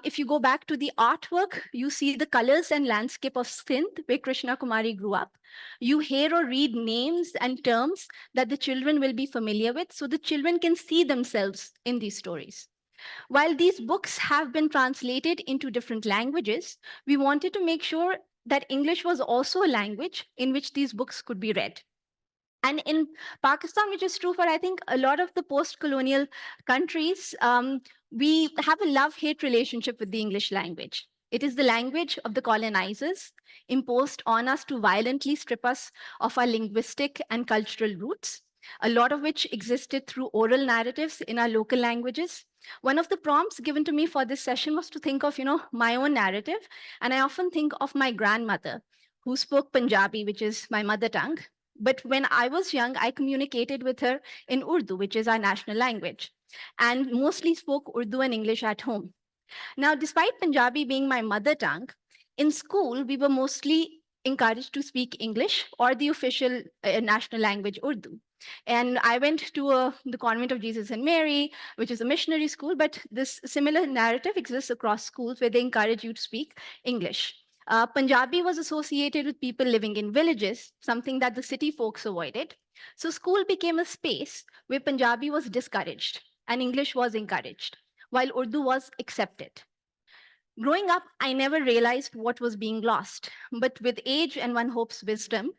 If you go back to the artwork, you see the colors and landscape of Sindh, where Krishna Kumari grew up. You hear or read names and terms that the children will be familiar with, so the children can see themselves in these stories. While these books have been translated into different languages, we wanted to make sure that English was also a language in which these books could be read. And in Pakistan, which is true for, I think, a lot of the post-colonial countries, we have a love-hate relationship with the English language. It is the language of the colonizers imposed on us to violently strip us of our linguistic and cultural roots, a lot of which existed through oral narratives in our local languages. One of the prompts given to me for this session was to think of, my own narrative. And I often think of my grandmother, who spoke Punjabi, which is my mother tongue. But when I was young, I communicated with her in Urdu, which is our national language, and mostly spoke Urdu and English at home. Now, despite Punjabi being my mother tongue, in school, we were mostly encouraged to speak English or the official national language, Urdu. And I went to the Convent of Jesus and Mary, which is a missionary school, but this similar narrative exists across schools where they encourage you to speak English. Punjabi was associated with people living in villages, something that the city folks avoided. So school became a space where Punjabi was discouraged and English was encouraged, while Urdu was accepted. Growing up, I never realized what was being lost. But with age and one hopes wisdom,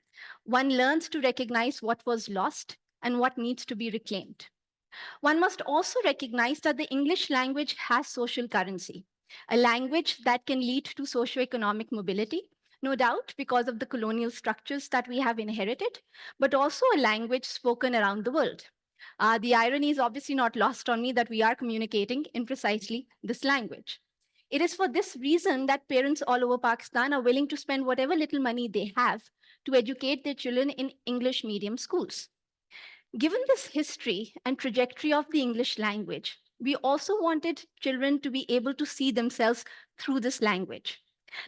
one learns to recognize what was lost and what needs to be reclaimed. One must also recognize that the English language has social currency, a language that can lead to socioeconomic mobility, no doubt because of the colonial structures that we have inherited, but also a language spoken around the world. The irony is obviously not lost on me that we are communicating in precisely this language. It is for this reason that parents all over Pakistan are willing to spend whatever little money they have to educate their children in English medium schools. Given this history and trajectory of the English language, we also wanted children to be able to see themselves through this language.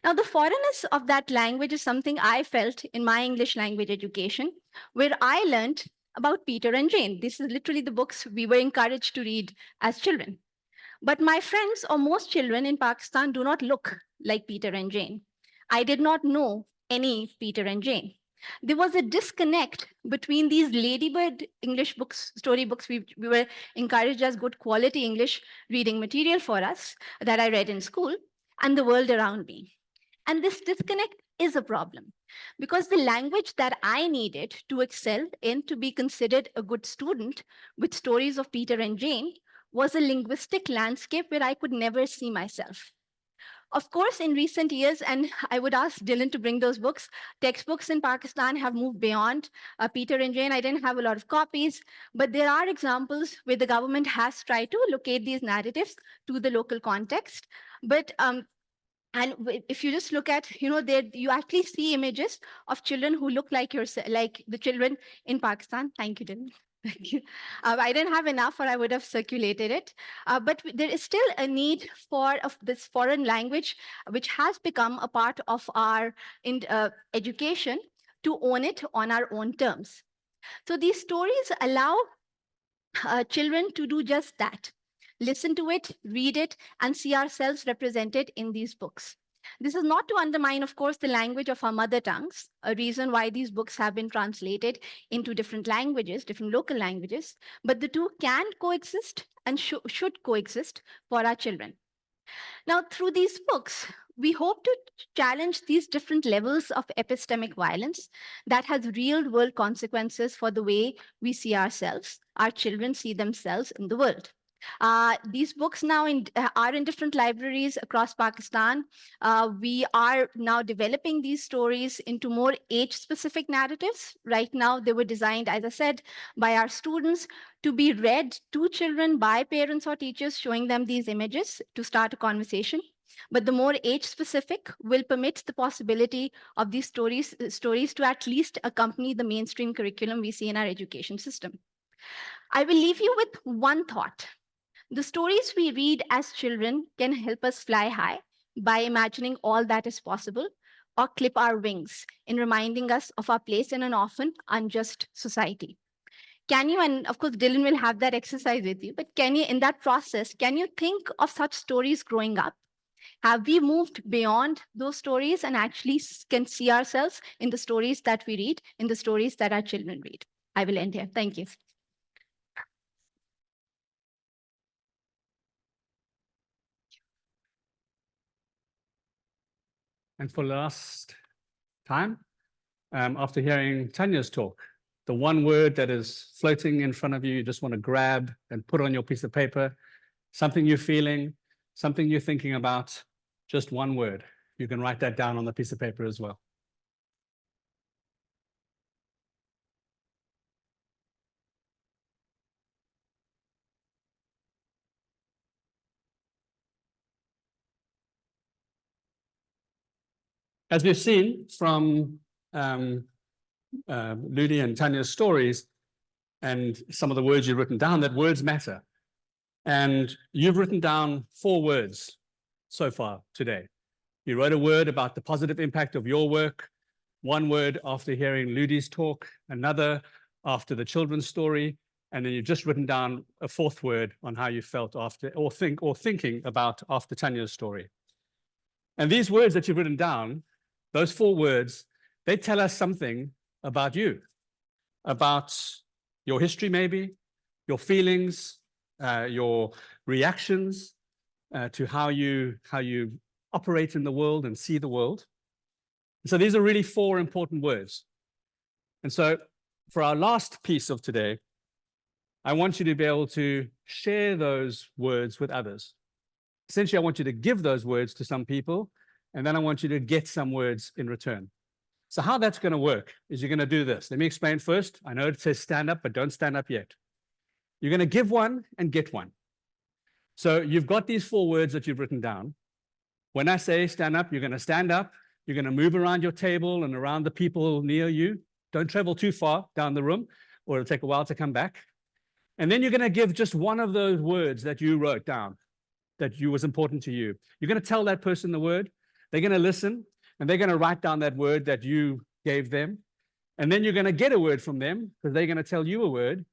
Now, the foreignness of that language is something I felt in my English language education, where I learned about Peter and Jane. This is literally the books we were encouraged to read as children. But my friends or most children in Pakistan do not look like Peter and Jane. I did not know any Peter and Jane. There was a disconnect between these ladybird English books, storybooks we were encouraged as good quality English reading material for us that I read in school, and the world around me. And this disconnect is a problem because the language that I needed to excel in to be considered a good student with stories of Peter and Jane was a linguistic landscape where I could never see myself. Of course, in recent years, and I would ask Dylan to bring those books, textbooks in Pakistan have moved beyond Peter and Jane. I didn't have a lot of copies, but there are examples where the government has tried to locate these narratives to the local context. But if you just look at, there you actually see images of children who look like yourself, like the children in Pakistan. Thank you, Dylan. Thank you. I didn't have enough, or I would have circulated it. But there is still a need for this foreign language, which has become a part of our education, to own it on our own terms. So these stories allow children to do just that. Listen to it, read it, and see ourselves represented in these books. This is not to undermine, of course, the language of our mother tongues, a reason why these books have been translated into different languages, different local languages, but the two can coexist and should coexist for our children. Now, through these books, we hope to challenge these different levels of epistemic violence that has real-world consequences for the way we see ourselves, our children see themselves in the world. These books now are in different libraries across Pakistan. We are now developing these stories into more age-specific narratives. Right now, they were designed, as I said, by our students to be read to children by parents or teachers, showing them these images to start a conversation. But the more age-specific will permit the possibility of these stories to at least accompany the mainstream curriculum we see in our education system. I will leave you with one thought. The stories we read as children can help us fly high by imagining all that is possible, or clip our wings in reminding us of our place in an often unjust society. Can you, and of course, Dylan will have that exercise with you, but can you, in that process, can you think of such stories growing up? Have we moved beyond those stories and actually can see ourselves in the stories that we read, in the stories that our children read? I will end here. Thank you. And for last time, after hearing Tanya's talk, the one word that is floating in front of you, you just want to grab and put on your piece of paper, something you're feeling, something you're thinking about, just one word. You can write that down on the piece of paper as well. As we've seen from Ludi and Tanya's stories and some of the words you've written down, that words matter. And you've written down 4 words so far today. You wrote a word about the positive impact of your work, 1 word after hearing Ludi's talk, another after the children's story, and then you've just written down a 4th word on how you felt after, or thinking about after Tanya's story. And these words that you've written down, those 4 words, they tell us something about you, about your history maybe, your feelings, your reactions to how you operate in the world and see the world. So these are really 4 important words. And so for our last piece of today, I want you to be able to share those words with others. Essentially, I want you to give those words to some people, and then I want you to get some words in return. So how that's going to work is you're going to do this. Let me explain first. I know it says stand up, but don't stand up yet. You're going to give one and get one. So you've got these 4 words that you've written down. When I say stand up, you're going to stand up. You're going to move around your table and around the people near you. Don't travel too far down the room, or it'll take a while to come back. And then you're going to give just one of those words that you wrote down that was important to you. You're going to tell that person the word. They're going to listen, and they're going to write down that word that you gave them. And then you're going to get a word from them because they're going to tell you a word,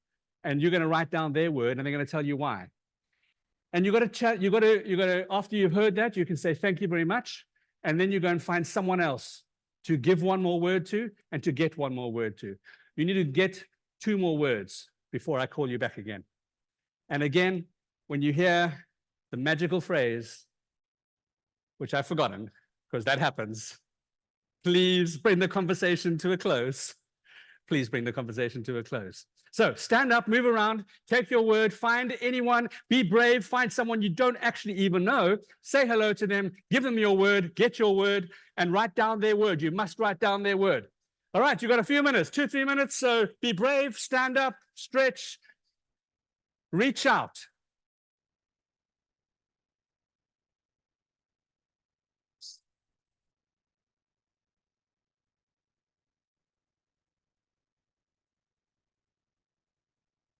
and you're going to write down their word, and they're going to tell you why. And you got to chat. You got to after you've heard that, you can say thank you very much, and then you go and find someone else to give one more word to and to get one more word to. You need to get 2 more words before I call you back again. And again, when you hear the magical phrase, which I've forgotten because that happens, please bring the conversation to a close. Please bring the conversation to a close. So stand up, move around, take your word, find anyone, be brave, find someone you don't actually even know, say hello to them, give them your word, get your word, and write down their word. You must write down their word. All right, you've got a few minutes, 2-3 minutes, so be brave, stand up, stretch, reach out.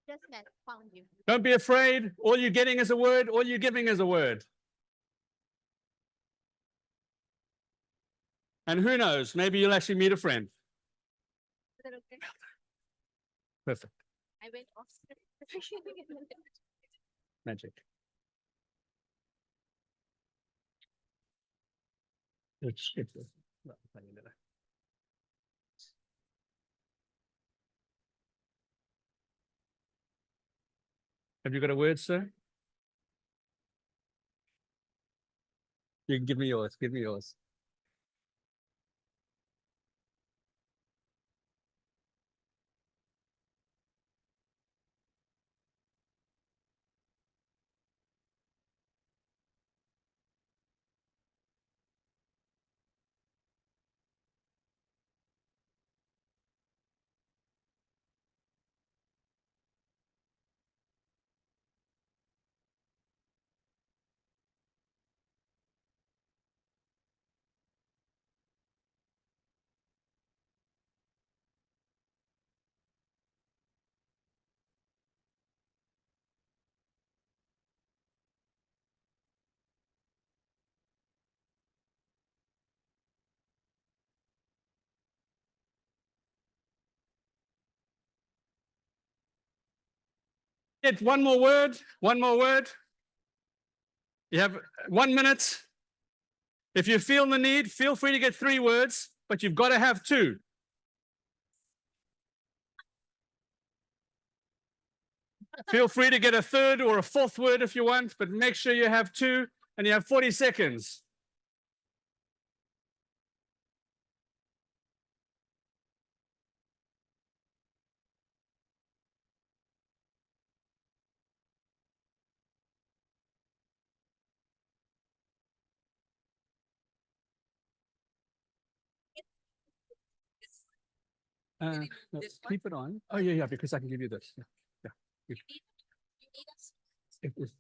Just met, found you. Don't be afraid. All you're getting is a word. All you're giving is a word. And who knows, maybe you'll actually meet a friend. Is that okay? Perfect. I went off script. Magic. Have you got a word, sir? You can give me yours. Give me yours. Get one more word, one more word. You have 1 minute. If you feel the need, feel free to get 3 words, but you've got to have 2. Feel free to get a 3rd or a 4th word if you want, but make sure you have 2 and you have 40 seconds. No, keep it on. Oh, yeah, because I can give you this. Yeah. If we-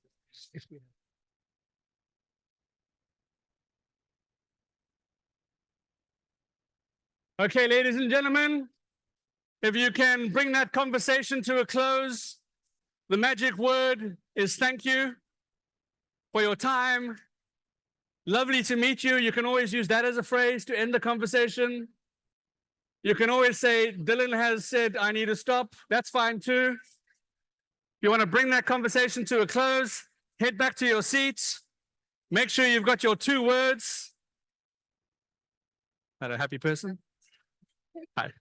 Okay, ladies and gentlemen, if you can bring that conversation to a close, the magic word is thank you for your time. Lovely to meet you. You can always use that as a phrase to end the conversation. You can always say, Dylan has said, I need to stop. That's fine too. If you want to bring that conversation to a close, head back to your seats. Make sure you've got your 2 words. Not a happy person? Hi.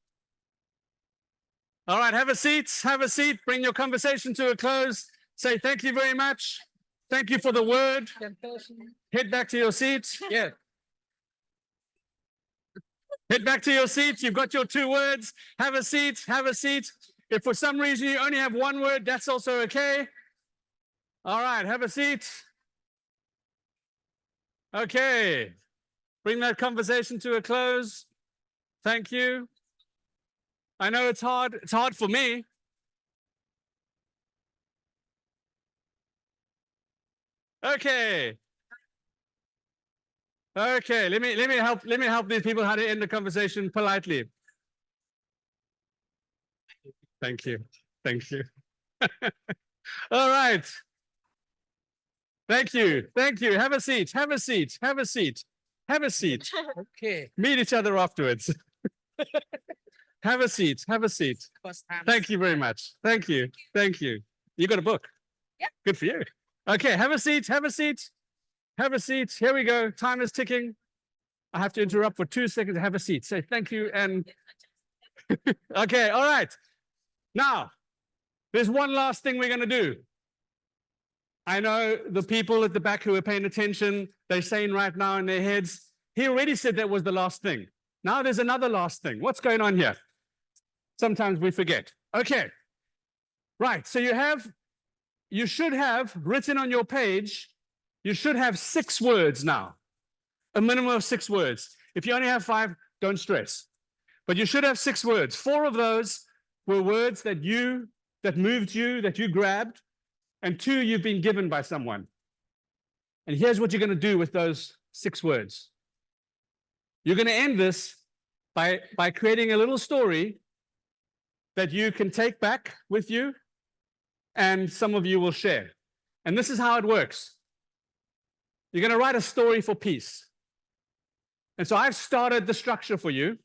All right, have a seat, bring your conversation to a close. Say thank you very much. Thank you for the word. Head back to your seats. Yeah. Head back to your seats. You've got your 2 words. Have a seat, have a seat. If for some reason you only have 1 word, that's also okay. All right, have a seat. Okay. Bring that conversation to a close. Thank you. I know it's hard. It's hard for me. Okay. Okay, let me help these people how to end the conversation politely. Thank you. Thank you. All right. Thank you. Thank you. Have a seat. Have a seat. Have a seat. Have a seat. Okay. Meet each other afterwards. Have a seat. Have a seat. Thank you very much. Thank you. Thank you. You got a book? Yeah. Good for you. Okay, have a seat. Have a seat. Have a seat. Here we go. Time is ticking. I have to interrupt for 2 seconds to have a seat. Say thank you and okay, all right. Now, there's one last thing we're going to do. I know the people at the back who are paying attention, they're saying right now in their heads, he already said that was the last thing. Now there's another last thing. What's going on here? Sometimes we forget. Okay. Right. So you should have written on your page, you should have 6 words now. A minimum of 6 words. If you only have 5, don't stress. But you should have 6 words. 4 of those were words that moved you, that you grabbed, and 2 you've been given by someone. And here's what you're going to do with those 6 words. You're going to end this by creating a little story that you can take back with you, and some of you will share. And this is how it works. You're going to write a story for peace. And so I've started the structure for you.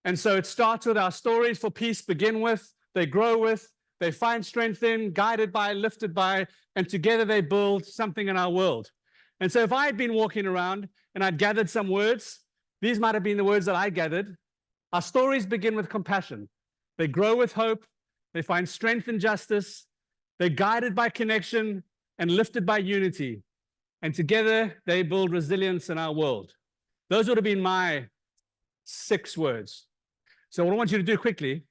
And so it starts with our stories for peace begin with, they grow with, they find strength in, guided by, lifted by, and together they build something in our world. And so if I had been walking around and I'd gathered some words, these might have been the words that I gathered. Our stories begin with compassion. They grow with hope. They find strength in justice. They're guided by connection and lifted by unity. And together they build resilience in our world. Those would have been my 6 words. So what I want you to do quickly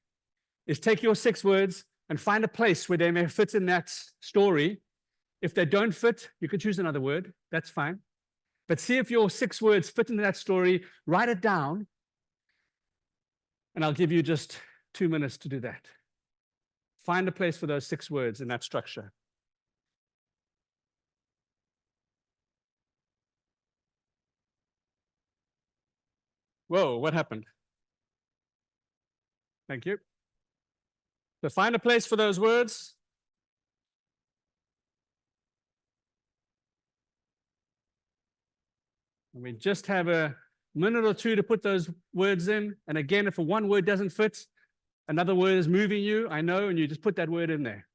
is take your 6 words and find a place where they may fit in that story. If they don't fit, you can choose another word. That's fine. But see if your 6 words fit into that story, write it down, and I'll give you just 2 minutes to do that. Find a place for those 6 words in that structure. Whoa, what happened? Thank you. So find a place for those words. And we just have a minute or 2 to put those words in. And again, if a one word doesn't fit, another word is moving you, I know, and you just put that word in there.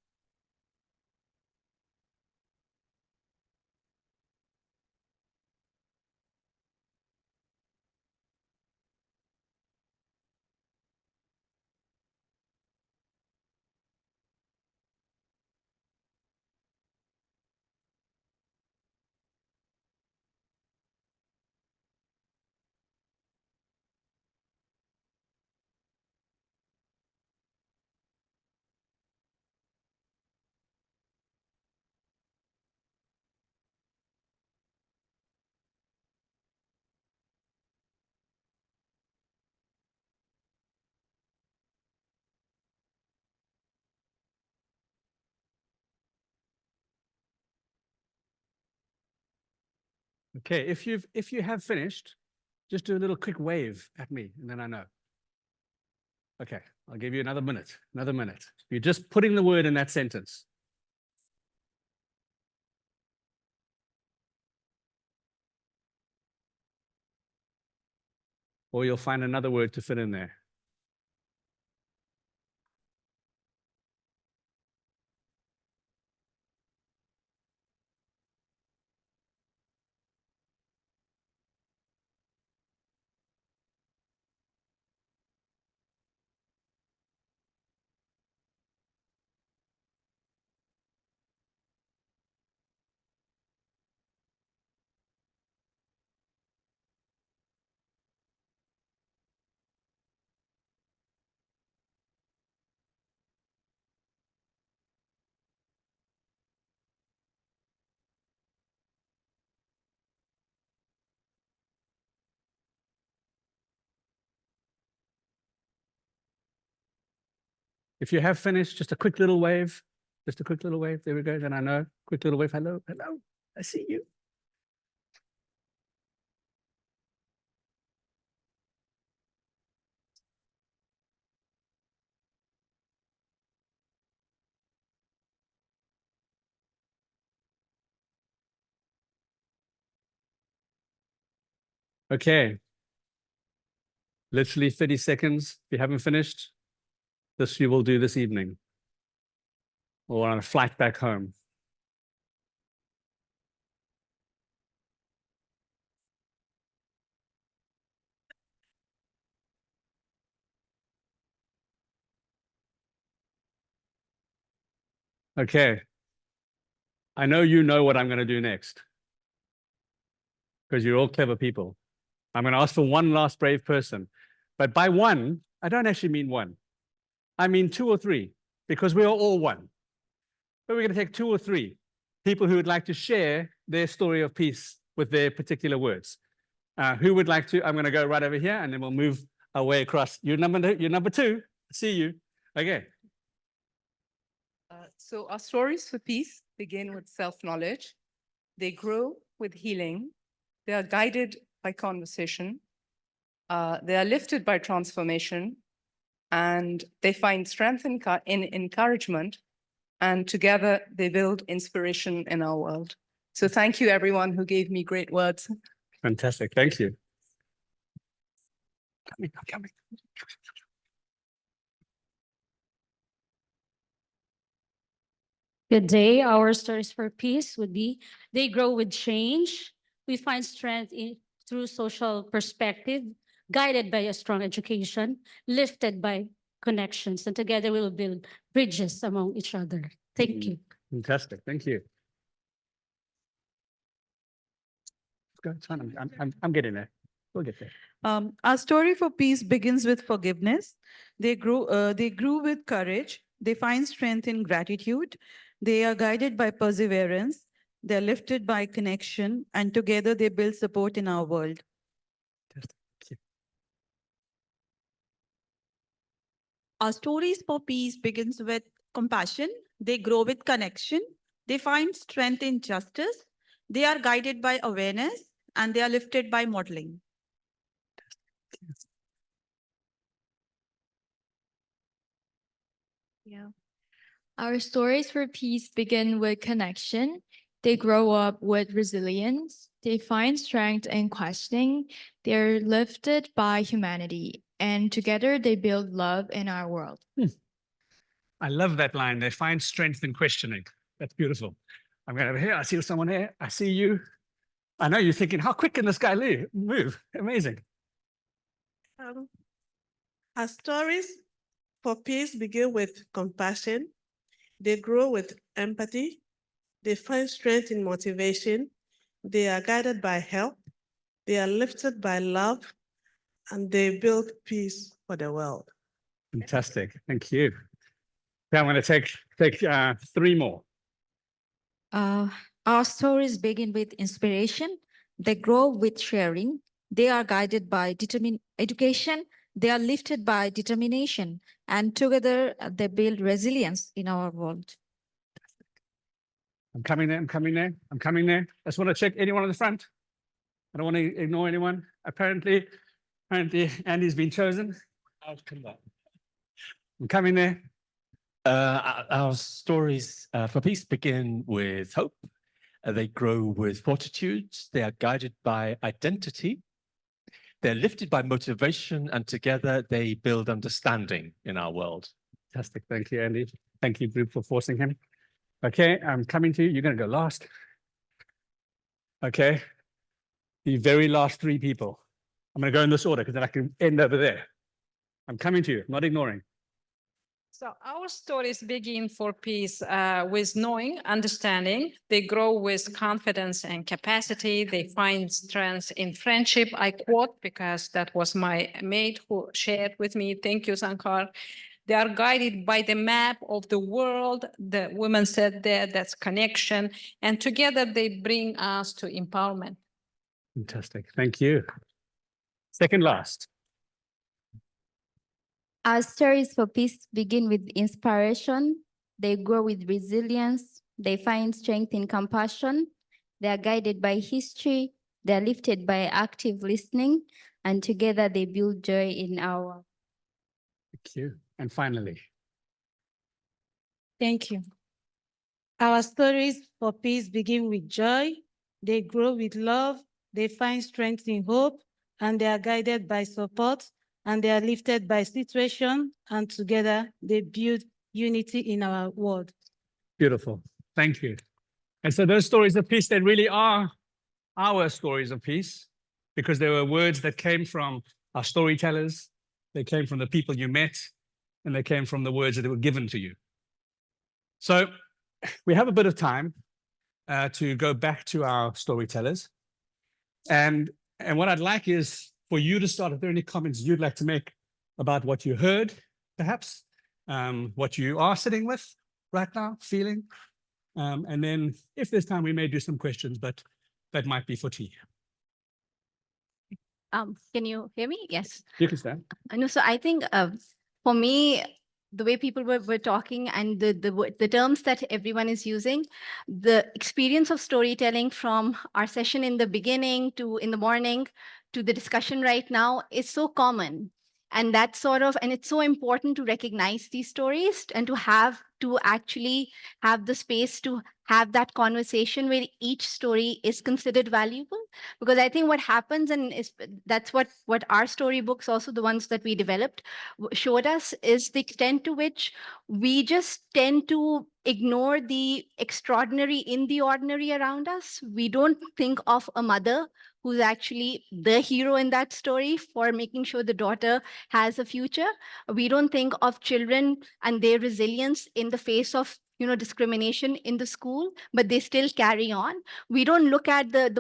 Okay, if you have finished, just do a little quick wave at me, and then I know. Okay, I'll give you another minute. Another minute. You're just putting the word in that sentence. Or you'll find another word to fit in there. If you have finished, just a quick little wave. Just a quick little wave. There we go. Then I know. Quick little wave. Hello, hello. I see you. Okay. Literally 30 seconds. If you haven't finished, this you will do this evening or on a flight back home. Okay. I know you know what I'm going to do next because you're all clever people. I'm going to ask for one last brave person. But by one, I don't actually mean one. I mean 2 or 3 because we are all one. But we're going to take 2 or 3 people who would like to share their story of peace with their particular words. Who would like to? I'm going to go right over here and then we'll move our way across. You're number 2. See you. Okay. So our stories for peace begin with self-knowledge. They grow with healing. They are guided by conversation. They are lifted by transformation. And they find strength in encouragement. And together they build inspiration in our world. So thank you, everyone who gave me great words. Fantastic. Thank you. Coming. Good day. Our stories for peace would be they grow with change. We find strength through social perspective, guided by a strong education, lifted by connections, and together we will build bridges among each other. Thank you. Fantastic. Thank you. It's fine. I'm getting there. We'll get there. Our story for peace begins with forgiveness. They grew with courage. They find strength in gratitude. They are guided by perseverance. They're lifted by connection, and together they build support in our world. Our stories for peace begins with compassion. They grow with connection. They find strength in justice. They are guided by awareness, and they are lifted by modeling. Yeah. Our stories for peace begin with connection. They grow up with resilience. They find strength in questioning. They're lifted by humanity. And together they build love in our world. I love that line. They find strength in questioning. That's beautiful. I'm going over here. I see someone here. I see you. I know you're thinking, how quick can this guy move? Amazing. Our stories for peace begin with compassion. They grow with empathy. They find strength in motivation. They are guided by help. They are lifted by love. And they build peace for the world. Fantastic. Thank you. Now I'm going to take 3 more. Our stories begin with inspiration. They grow with sharing. They are guided by education. They are lifted by determination. And together they build resilience in our world. I'm coming there. I just want to check anyone on the front. I don't want to ignore anyone. Apparently Andy's been chosen. I'll come back. I'm coming there. Our stories for peace begin with hope. They grow with fortitude. They are guided by identity. They're lifted by motivation, and together they build understanding in our world. Fantastic. Thank you, Andy. Thank you, group, for forcing him. Okay, I'm coming to you. You're going to go last. Okay. The very last three people. I'm going to go in this order because then I can end over there. I'm coming to you, not ignoring. So our stories begin for peace with knowing, understanding. They grow with confidence and capacity. They find strength in friendship. I quote because that was my mate who shared with me. Thank you, Sankar. They are guided by the map of the world. The woman said there, that's connection. And together they bring us to empowerment. Fantastic. Thank you. Second last. Our stories for peace begin with inspiration. They grow with resilience. They find strength in compassion. They are guided by history. They are lifted by active listening. And together they build joy in our. Thank you. And finally. Thank you. Our stories for peace begin with joy. They grow with love. They find strength in hope. And they are guided by support. And they are lifted by situation, and together they build unity in our world. Beautiful. Thank you. And so those stories of peace, they really are our stories of peace, because they were words that came from our storytellers. They came from the people you met, and they came from the words that were given to you. So we have a bit of time to go back to our storytellers. And what I'd like is for you to start. If there are any comments you'd like to make about what you heard, perhaps, what you are sitting with right now, feeling. And then if there's time, we may do some questions, but that might be for tea. Can you hear me? Yes. You can stand. No, so I think for me, the way people were talking and the terms that everyone is using, the experience of storytelling from our session in the beginning to in the morning to the discussion right now is so common. And that's sort of, and it's so important to recognize these stories and to actually have the space to have that conversation where each story is considered valuable. Because I think what happens, and that's what our storybooks, also the ones that we developed, showed us, is the extent to which we just tend to ignore the extraordinary in the ordinary around us. We don't think of a mother who's actually the hero in that story for making sure the daughter has a future. We don't think of children and their resilience in the face of discrimination in the school, but they still carry on. We don't look at the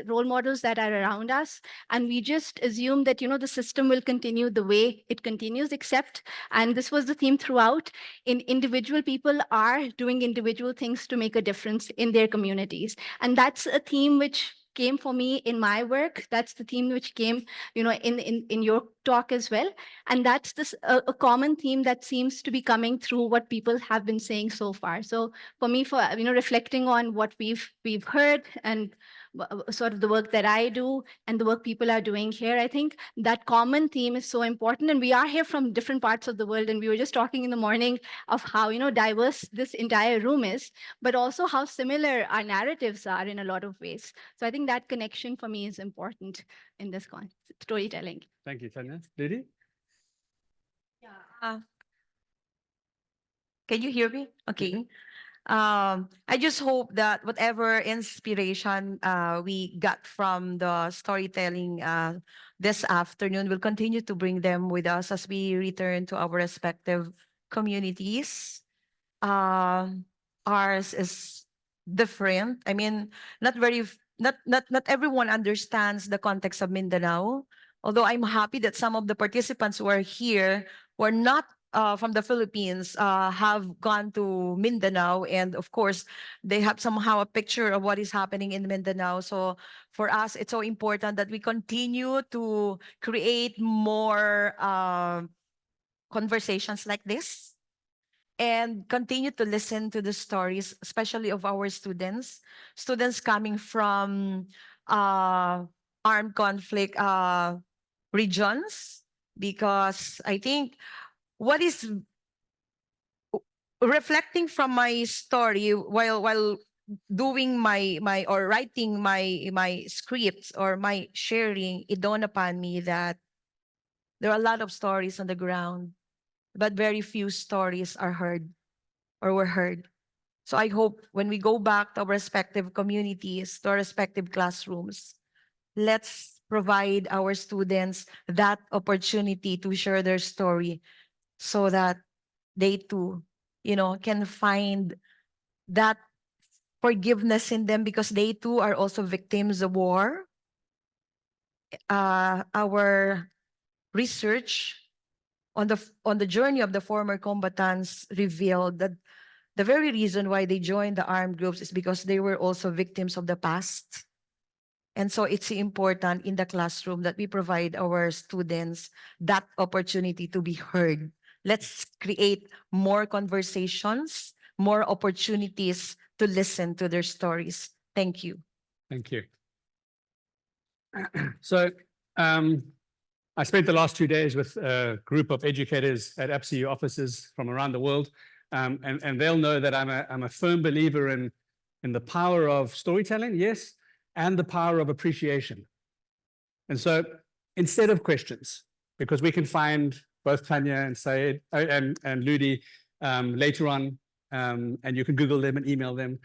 role models that are around us, and we just assume that the system will continue the way it continues, except, and this was the theme throughout, individual people are doing individual things to make a difference in their communities. And that's a theme which came for me in my work. That's the theme which came, in your talk as well. And that's a common theme that seems to be coming through what people have been saying so far. So for me, for reflecting on what we've heard and sort of the work that I do and the work people are doing here, I think that common theme is so important. And we are here from different parts of the world. And we were just talking in the morning of how, diverse this entire room is, but also how similar our narratives are in a lot of ways. So I think that connection for me is important in this storytelling. Thank you, Tanya. Didi? Yeah. Can you hear me? Okay. I just hope that whatever inspiration we got from the storytelling this afternoon will continue to bring them with us as we return to our respective communities. Ours is different. I mean, not everyone understands the context of Mindanao. Although I'm happy that some of the participants who are here were not from the Philippines have gone to Mindanao, and of course they have somehow a picture of what is happening in Mindanao. So for us, it's so important that we continue to create more conversations like this and continue to listen to the stories, especially of our students coming from armed conflict regions, because I think what is reflecting from my story while doing my or writing my scripts or my sharing, it dawned upon me that there are a lot of stories on the ground, but very few stories are heard or were heard. So I hope when we go back to our respective communities, to our respective classrooms, let's provide our students that opportunity to share their story so that they too, can find that forgiveness in them, because they too are also victims of war. Our research on the journey of the former combatants revealed that the very reason why they joined the armed groups is because they were also victims of the past. And so it's important in the classroom that we provide our students that opportunity to be heard. Let's create more conversations, more opportunities to listen to their stories. Thank you. Thank you. So I spent the last 2 days with a group of educators at APSEU offices from around the world, and they'll know that I'm a firm believer in the power of storytelling, yes, and the power of appreciation. And so instead of questions, because we can find both Tanya and Syed and Ludi later on, and you can Google them and email them.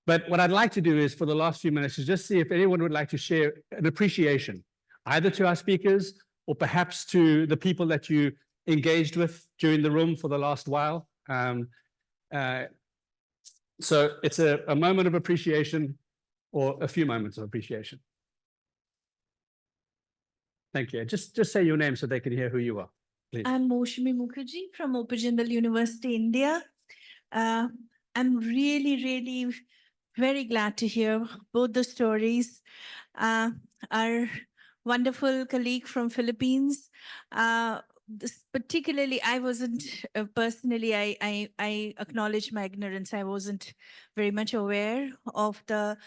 But what I'd like to do is, for the last few minutes, is just see if anyone would like to share an appreciation, either to our speakers or perhaps to the people that you engaged with during the room for the last while. So it's a moment of appreciation, or a few moments of appreciation. Thank you. Just say your name so they can hear who you are, please. I'm Moushami Mukherjee from Open Jindal University, India. I'm really very glad to hear both the stories. Our wonderful colleague from Philippines, particularly, I wasn't personally, I acknowledge my ignorance. I wasn't very much aware of the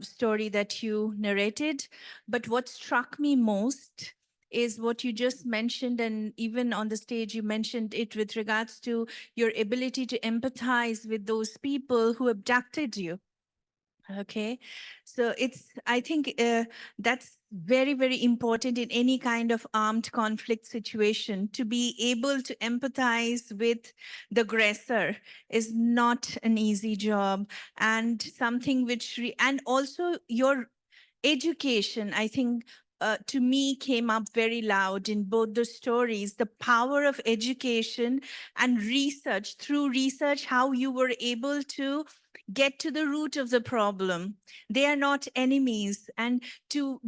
story that you narrated. But what struck me most is what you just mentioned, and even on the stage you mentioned it with regards to your ability to empathize with those people who abducted you. Okay, so I think that's very important in any kind of armed conflict situation. To be able to empathize with the aggressor is not an easy job, and something which and also your education, I think, to me, came up very loud in both the stories. The power of education and research, through research, how you were able to get to the root of the problem. They are not enemies, and to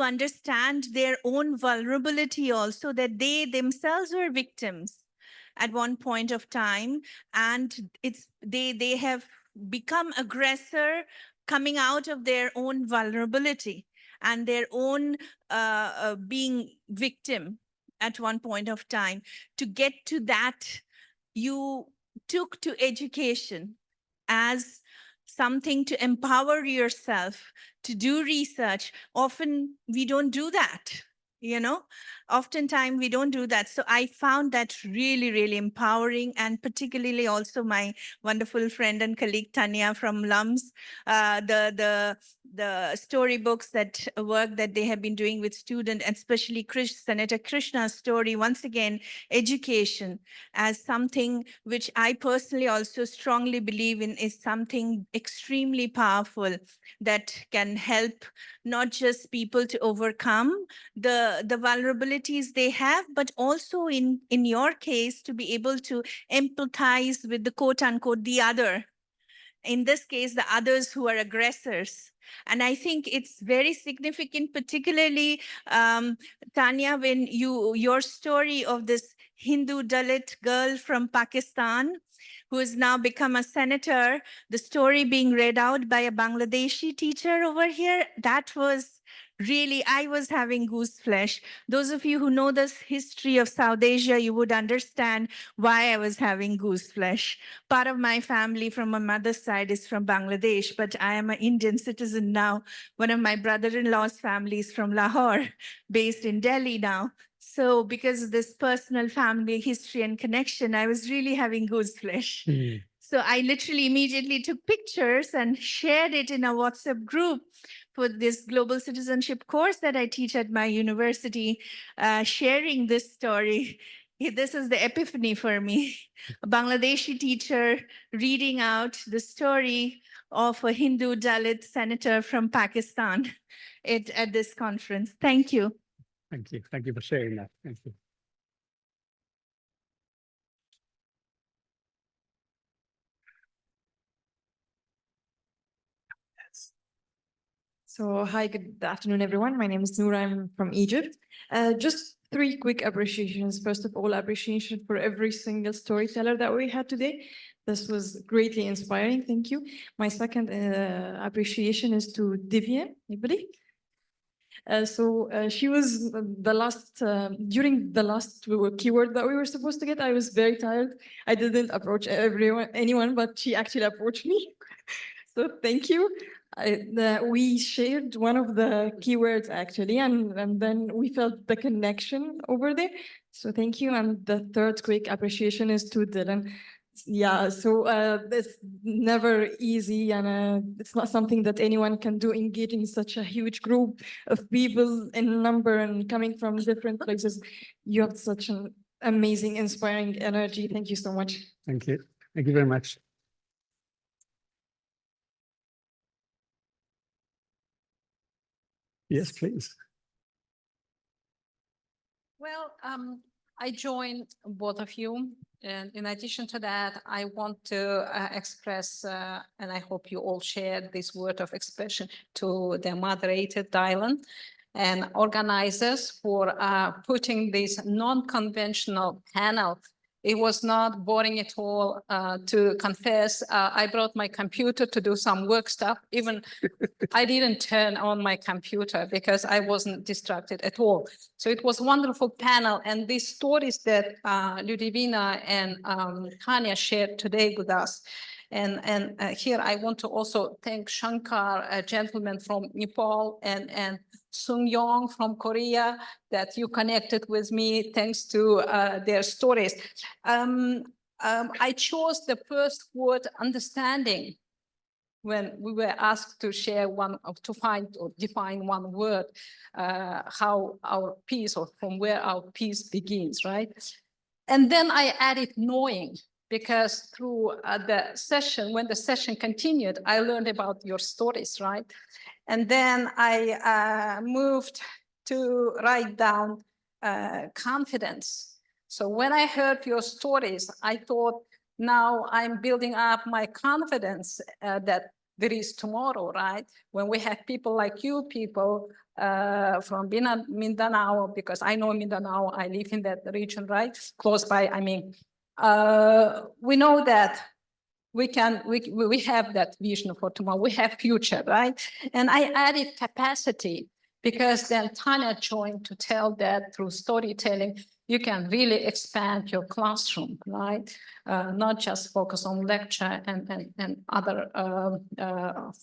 understand their own vulnerability also, that they themselves were victims at one point of time, and they have become aggressor coming out of their own vulnerability and their own being victim at one point of time. To get to that, you took to education as something to empower yourself, to do research. Often we don't do that. Oftentimes we don't do that. So I found that really empowering, and particularly also my wonderful friend and colleague Tanya from LUMS, the storybooks work that they have been doing with students, especially Senator Krishna's story. Once again, education as something which I personally also strongly believe in is something extremely powerful that can help not just people to overcome the vulnerabilities they have, but also in your case, to be able to empathize with the quote unquote the other. In this case, the others who are aggressors. And I think it's very significant, particularly, Tanya, when your story of this Hindu Dalit girl from Pakistan who has now become a senator, the story being read out by a Bangladeshi teacher over here, that was Really, I was having goose flesh. Those of you who know the history of South Asia, you would understand why I was having goose flesh. Part of my family from my mother's side is from Bangladesh, but I am an Indian citizen now. One of my brother-in-law's family is from Lahore, based in Delhi now. So because of this personal family history and connection, I was really having goose flesh. So I literally immediately took pictures and shared it in a WhatsApp group for this global citizenship course that I teach at my university, sharing this story. This is the epiphany for me. A Bangladeshi teacher reading out the story of a Hindu Dalit senator from Pakistan at this conference. Thank you. Thank you. Thank you for sharing that. Thank you. So, hi, good afternoon, everyone. My name is Noor. I'm from Egypt. Just 3 quick appreciations. First of all, appreciation for every single storyteller that we had today. This was greatly inspiring. Thank you. My second appreciation is to Divya. Anybody? She was the last, during the last keyword that we were supposed to get, I was very tired. I didn't approach anyone, but she actually approached me. So thank you. We shared one of the keywords actually, and then we felt the connection over there. So thank you. And the third quick appreciation is to Dylan. Yeah, so it's never easy, and it's not something that anyone can do, engaging such a huge group of people in number and coming from different places. You have such an amazing, inspiring energy. Thank you so much. Thank you. Thank you very much. Yes, please. Well, I joined both of you. And in addition to that, I want to express, and I hope you all share this word of expression to the moderator, Dylan, and organizers for putting this non-conventional panel. It was not boring at all. To confess, I brought my computer to do some work stuff. Even I didn't turn on my computer because I wasn't distracted at all. So it was a wonderful panel. And these stories that Ludivina and Tanya shared today with us. And here I want to also thank Shankar, a gentleman from Nepal, and Sung Yong from Korea, that you connected with me thanks to their stories. I chose the first word, understanding, when we were asked to share to find or define one word, how our peace, or from where our peace begins, right? And then I added knowing, because through the session, when the session continued, I learned about your stories, right? And then I moved to write down confidence. So when I heard your stories, I thought, now I'm building up my confidence that there is tomorrow, right? When we have people like you, people from Mindanao, because I know Mindanao, I live in that region, right? Close by, I mean, we know that we have that vision for tomorrow. We have future, right? And I added capacity, because then Tanya joined to tell that through storytelling, you can really expand your classroom, right? Not just focus on lecture and other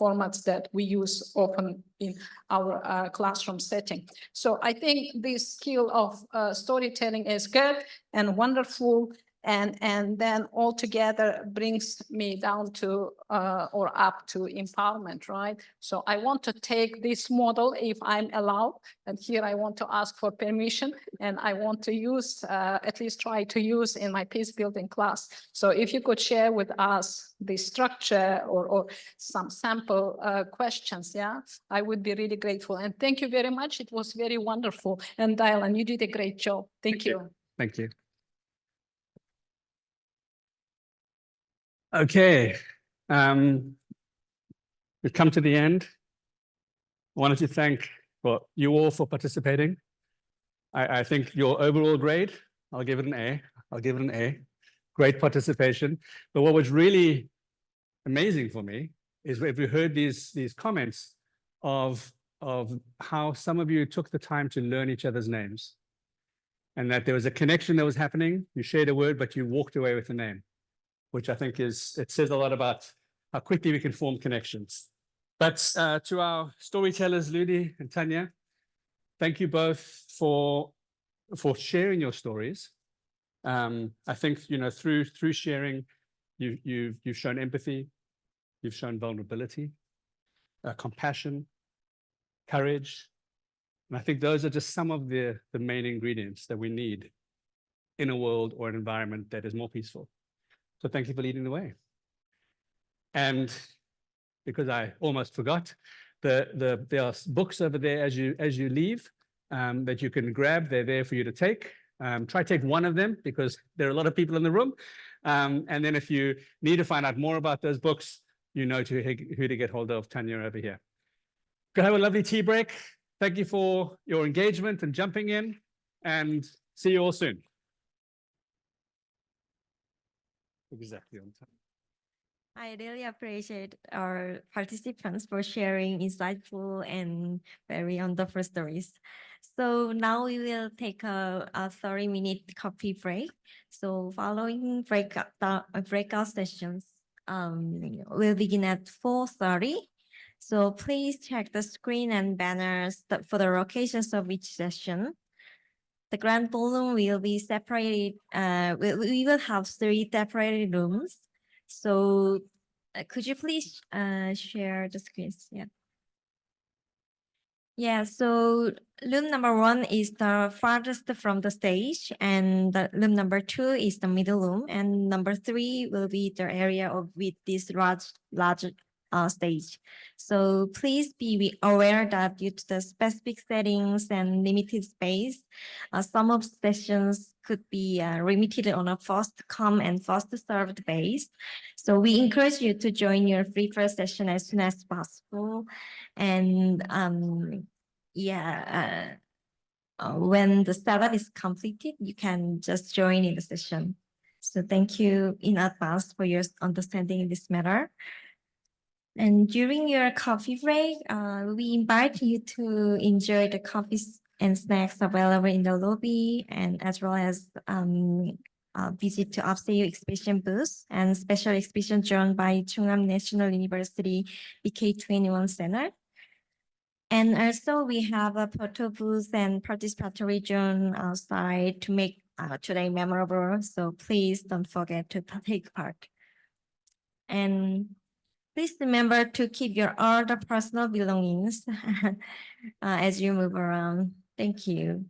formats that we use often in our classroom setting. So I think this skill of storytelling is good and wonderful. And then all together brings me down to or up to empowerment, right? So I want to take this model, if I'm allowed, and here I want to ask for permission, and I want to use, at least try to use in my peace building class. So if you could share with us the structure or some sample questions, yeah, I would be really grateful. And thank you very much. It was very wonderful. And Dylan, you did a great job. Thank you. Thank you. Okay, we've come to the end. I wanted to thank you all for participating. I think your overall grade, I'll give it an A. I'll give it an A. Great participation. But what was really amazing for me is if we heard these comments of of how some of you took the time to learn each other's names, and that there was a connection that was happening. You shared a word, but you walked away with a name, which I think it says a lot about how quickly we can form connections. But to our storytellers, Ludi and Tanya, thank you both for sharing your stories. I think, through sharing, you've shown empathy, you've shown vulnerability, compassion, courage. And I think those are just some of the main ingredients that we need in a world or an environment that is more peaceful. So thank you for leading the way. And because I almost forgot, there are books over there as you leave that you can grab. They're there for you to take. Try take one of them because there are a lot of people in the room. And then if you need to find out more about those books, you know who to get hold of. Tanya over here. Go have a lovely tea break. Thank you for your engagement and jumping in, and see you all soon. Exactly on time. I really appreciate our participants for sharing insightful and very wonderful stories. So now we will take a 30-minute coffee break. So following breakout sessions, we'll begin at 4:30. So please check the screen and banners for the locations of each session. The grand ballroom will be separated. We will have 3 separated rooms. So could you please share the screens? Yeah. Yeah, so room number 1 is the farthest from the stage, and the room number 2 is the middle room, and number 3 will be the area with this large stage. So please be aware that due to the specific settings and limited space, some of sessions could be limited on a first come and first served base. So we encourage you to join your free first session as soon as possible. And when the setup is completed, you can just join in the session. So thank you in advance for your understanding in this matter. And during your coffee break, we invite you to enjoy the coffees and snacks available in the lobby, and as well as visit to upstate exhibition booths and special exhibition drawn by Chungham National University BK21 Center. And also we have a photo booth and participatory zone outside to make today memorable. So please don't forget to take part. And please remember to keep your all the personal belongings as you move around. Thank you.